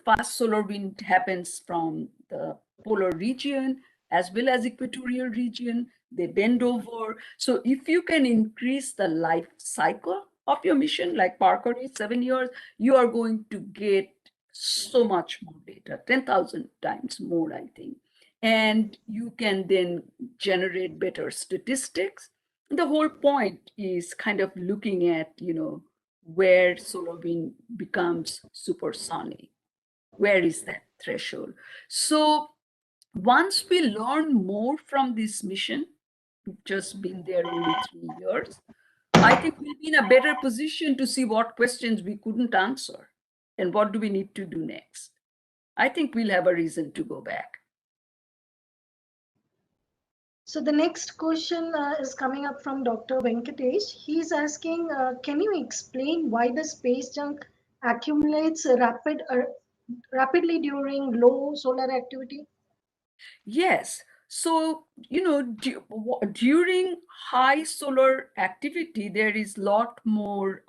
fast solar wind happens from the polar region as well as equatorial region. They bend over. So if you can increase the life cycle of your mission, like Parker is 7 years, you are going to get so much more data, 10,000 times more, I think. And you can then generate better statistics. The whole point is kind of looking at, where solar wind becomes supersonic. Where is that threshold? So once we learn more from this mission, we've just been there only 3 years, I think we'll be in a better position to see what questions we couldn't answer and what do we need to do next. I think we'll have a reason to go back. So the next question is coming up from Dr. Venkatesh. He's asking, can you explain why the space junk accumulates rapidly during low solar activity? Yes. So, during high solar activity, there is lot more,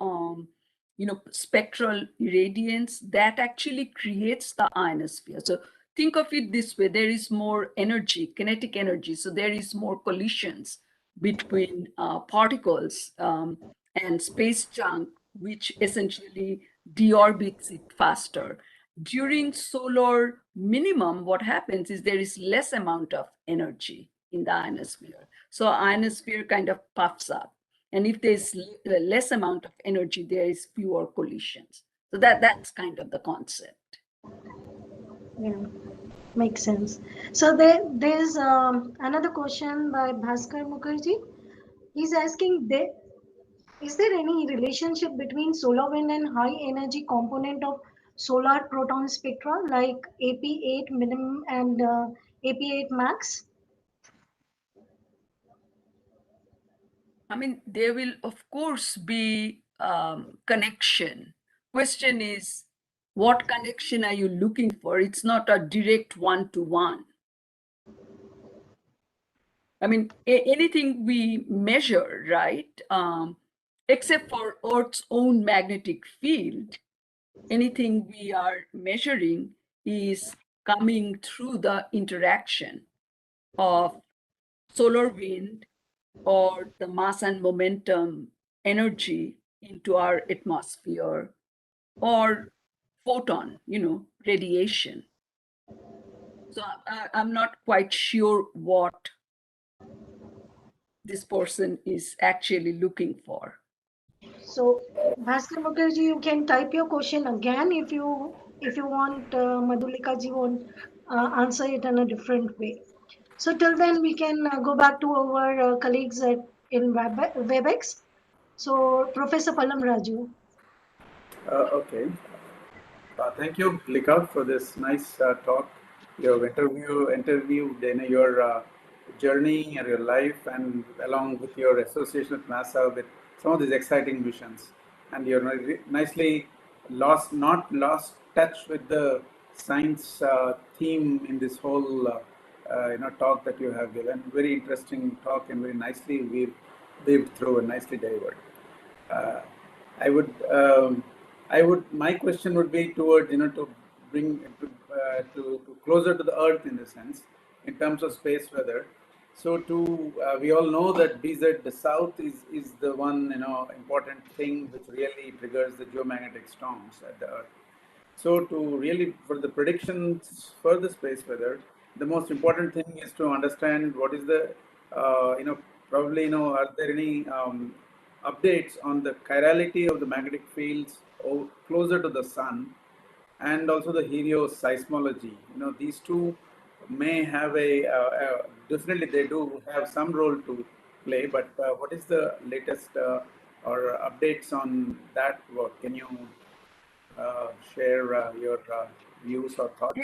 spectral irradiance that actually creates the ionosphere. So think of it this way, there is more energy, kinetic energy. So there is more collisions between particles and space junk, which essentially deorbits it faster. During solar minimum, what happens is there is less amount of energy in the ionosphere. So ionosphere kind of puffs up. And if there's less amount of energy, there is fewer collisions. So that's kind of the concept. Yeah, makes sense. So there's another question by Bhaskar Mukherjee. He's asking, is there any relationship between solar wind and high energy component of solar proton spectra like AP8 minimum and AP8 max? I mean, there will of course be connection. Question is, what connection are you looking for? It's not a direct one-to-one. I mean, anything we measure, right? Except for Earth's own magnetic field, anything we are measuring is coming through the interaction of solar wind or the mass and momentum energy into our atmosphere, or photon, radiation. So I'm not quite sure what this person is actually looking for. So, Bhaskar Mukherjee, you can type your question again if you want. Madhulika ji won't answer it in a different way. So till then, we can go back to our colleagues in WebEx. So, Professor Palam Raju. Okay. Thank you, Lika, for this nice talk. You have interviewed your journey and your life, and along with your association with NASA with some of these exciting missions. And you're nicely not lost touch with the science theme in this whole talk that you have given. Very interesting talk, and very nicely weaved through and nicely delivered. I would, my question would be towards, to bring to closer to the Earth in the sense, in terms of space weather. So we all know that BZ, the south is the one, important thing which really triggers the geomagnetic storms at the Earth. So for the predictions for the space weather, the most important thing is to understand what is the, probably, are there any updates on the chirality of the magnetic fields closer to the sun, and also the helioseismology. These two may have definitely they do have some role to play, but what is the latest or updates on that work? Can you share your views or thoughts?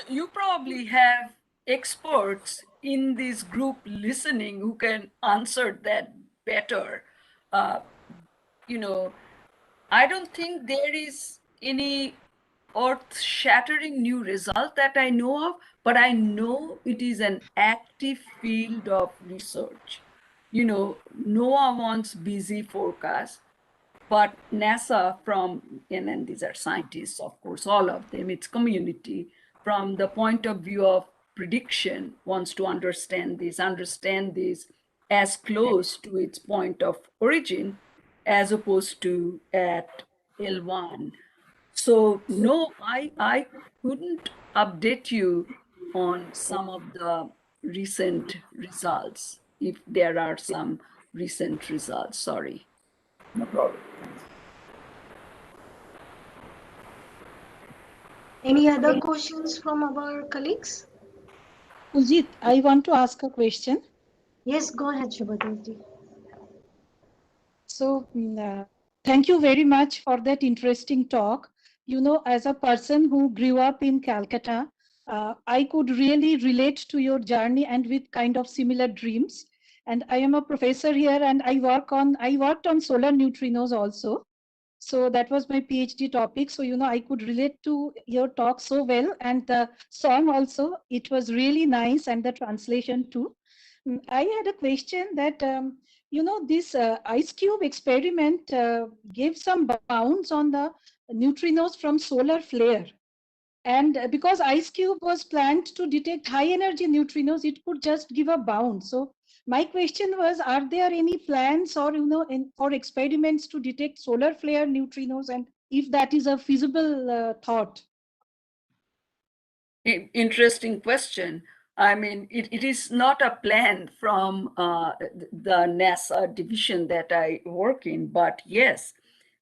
You probably have experts in this group listening who can answer that better. I don't think there is any earth-shattering new result that I know of, but I know it is an active field of research. NOAA wants busy forecast, but NASA and these are scientists, of course, all of them, it's community, from the point of view of prediction, wants to understand this as close to its point of origin as opposed to at L1. So no, I couldn't update you on some of the recent results, if there are some recent results, sorry. No problem. Any other questions from our colleagues? Ujit, I want to ask a question. Yes, go ahead, Shubhadev ji. So, thank you very much for that interesting talk. As a person who grew up in Calcutta, I could really relate to your journey and with kind of similar dreams. And I am a professor here, and I worked on solar neutrinos also. So that was my PhD topic. So, I could relate to your talk so well, and the song also, it was really nice, and the translation too. I had a question that, this ice cube experiment gave some bounds on the neutrinos from solar flare. And because ice cube was planned to detect high energy neutrinos, it could just give a bound. So my question was, are there any plans or, for experiments to detect solar flare neutrinos, and if that is a feasible thought? Interesting question. I mean, it is not a plan from the NASA division that I work in, but yes,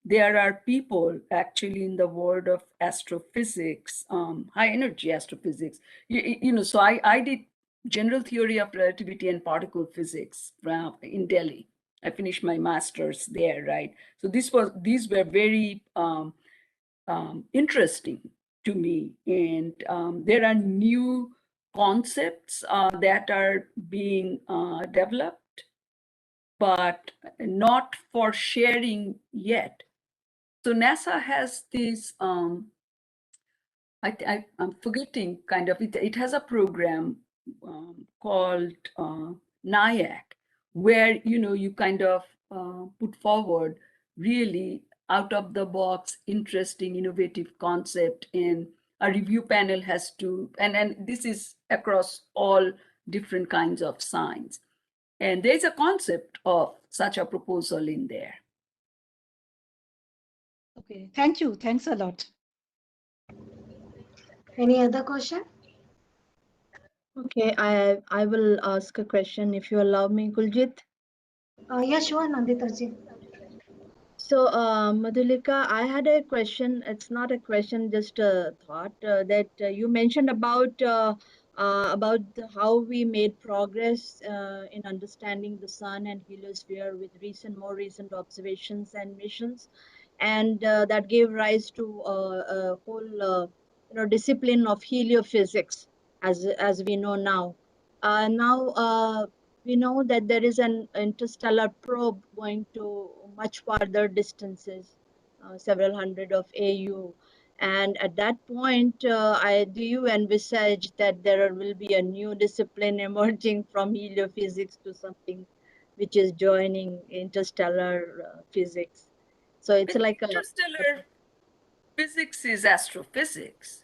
there are people actually in the world of astrophysics, high energy astrophysics. So I did general theory of relativity and particle physics in Delhi. I finished my master's there, right? So these were very interesting to me, and there are new concepts that are being developed, but not for sharing yet. So NASA has this, I'm forgetting kind of, it has a program called NIAC, where, you kind of put forward really out of the box, interesting, innovative concept, and a review panel has to, and this is across all different kinds of science. And there's a concept of such a proposal in there. Okay, thank you. Thanks a lot. Any other question? Okay, I will ask a question if you allow me, Kuljit. Yeah, sure, Nanditaji. So, Madhulika, I had a question. It's not a question, just a thought that you mentioned about how we made progress in understanding the sun and heliosphere with more recent observations and missions, and that gave rise to a whole discipline of heliophysics, as we know now. Now we know that there is an interstellar probe going to much farther distances, several hundred of AU. And at that point, do you envisage that there will be a new discipline emerging from heliophysics to something which is joining interstellar physics? So it's like interstellar physics is astrophysics.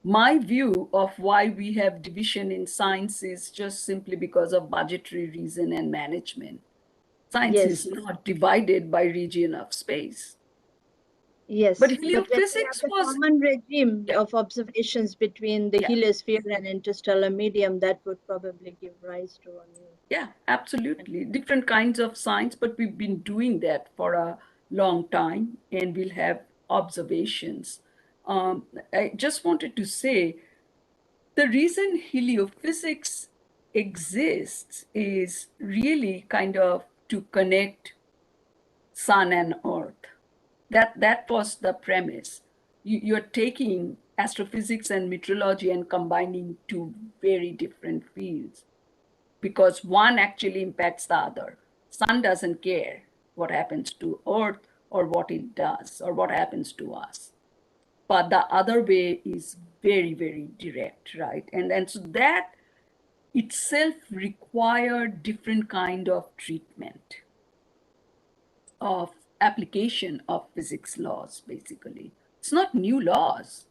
My view of why we have division in science is just simply because of budgetary reason and management. Science is not divided by region of space. Yes, but heliophysics the was common regime of observations between the heliosphere and interstellar medium that would probably give rise to a new. Yeah, absolutely. Different kinds of science, but we've been doing that for a long time, and we'll have observations. I just wanted to say the reason heliophysics exists is really kind of to connect sun and earth. That was the premise. You're taking astrophysics and meteorology and combining two very different fields, because one actually impacts the other. Sun doesn't care what happens to earth or what it does or what happens to us. But the other way is very, very direct, right? And so that itself required different kind of treatment of application of physics laws, basically. It's not new laws,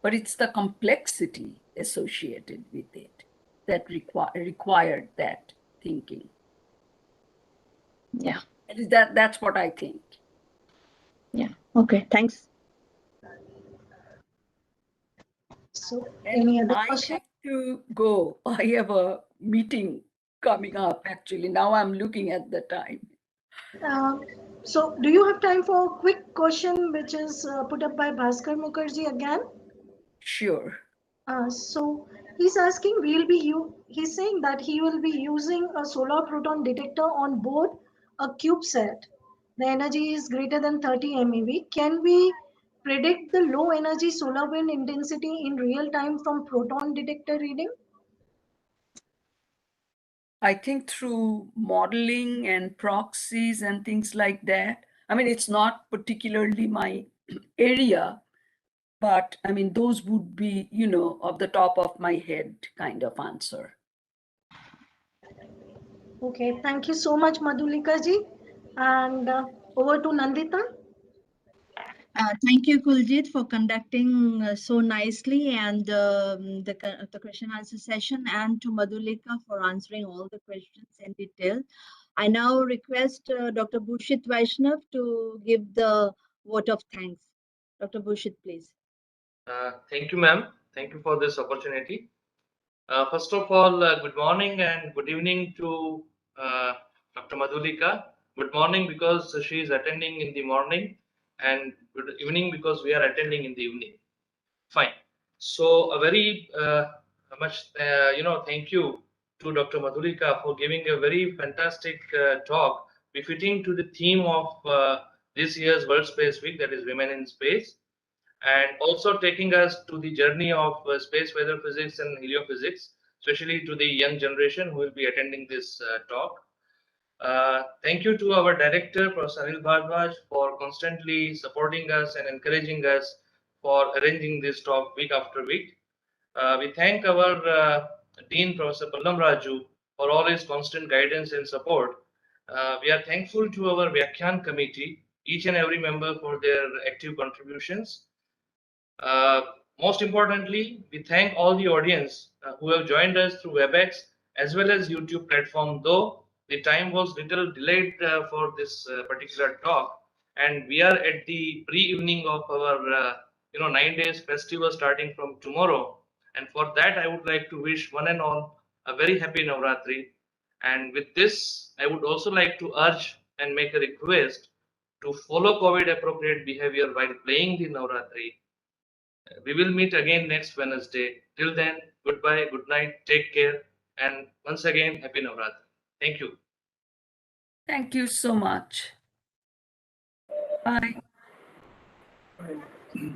but it's the complexity associated with it that required that thinking. Yeah. And that's what I think. Yeah. Okay. Thanks. So, any other I question? have to go. I have a meeting coming up, actually. Now I'm looking at the time. So, do you have time for a quick question, which is put up by Bhaskar Mukherjee again? Sure. So he's asking, he's saying that he will be using a solar proton detector on board a CubeSat. The energy is greater than 30 MeV. Can we predict the low energy solar wind intensity in real time from proton detector reading? I think through modeling and proxies and things like that. I mean, it's not particularly my area, but I mean, those would be, you know, off the top of my head kind of answer. Okay, thank you so much, Madhulika ji. And over to Nandita. Thank you, Kuljit, for conducting so nicely and the question answer session, and to Madhulika for answering all the questions in detail. I now request Dr. Bhushit Vaishnav to give the vote of thanks. Dr. Bhushit, please. Thank you, ma'am. Thank you for this opportunity. First of all, good morning and good evening to Dr. Madhulika. Good morning because she is attending in the morning, and good evening because we are attending in the evening. Fine. So a very much, thank you to Dr. Madhulika for giving a very fantastic talk befitting to the theme of this year's World Space Week, that is Women in Space, and also taking us to the journey of space weather physics and heliophysics, especially to the young generation who will be attending this talk. Thank you to our director, Professor Anil Bhardwaj, for constantly supporting us and encouraging us for arranging this talk week after week. We thank our Dean, Professor Pallam Raju, for all his constant guidance and support. We are thankful to our Vyakhyaan committee, each and every member for their active contributions. Most importantly, we thank all the audience who have joined us through WebEx as well as YouTube platform, though the time was little delayed for this particular talk, and we are at the pre-evening of our 9 days festival starting from tomorrow. And for that, I would like to wish one and all a very happy Navratri. And with this, I would also like to urge and make a request to follow COVID appropriate behavior while playing the Navratri. We will meet again next Wednesday. Till then, goodbye, good night, take care, and once again, happy Navratri. Thank you. Thank you so much. Bye. Bye.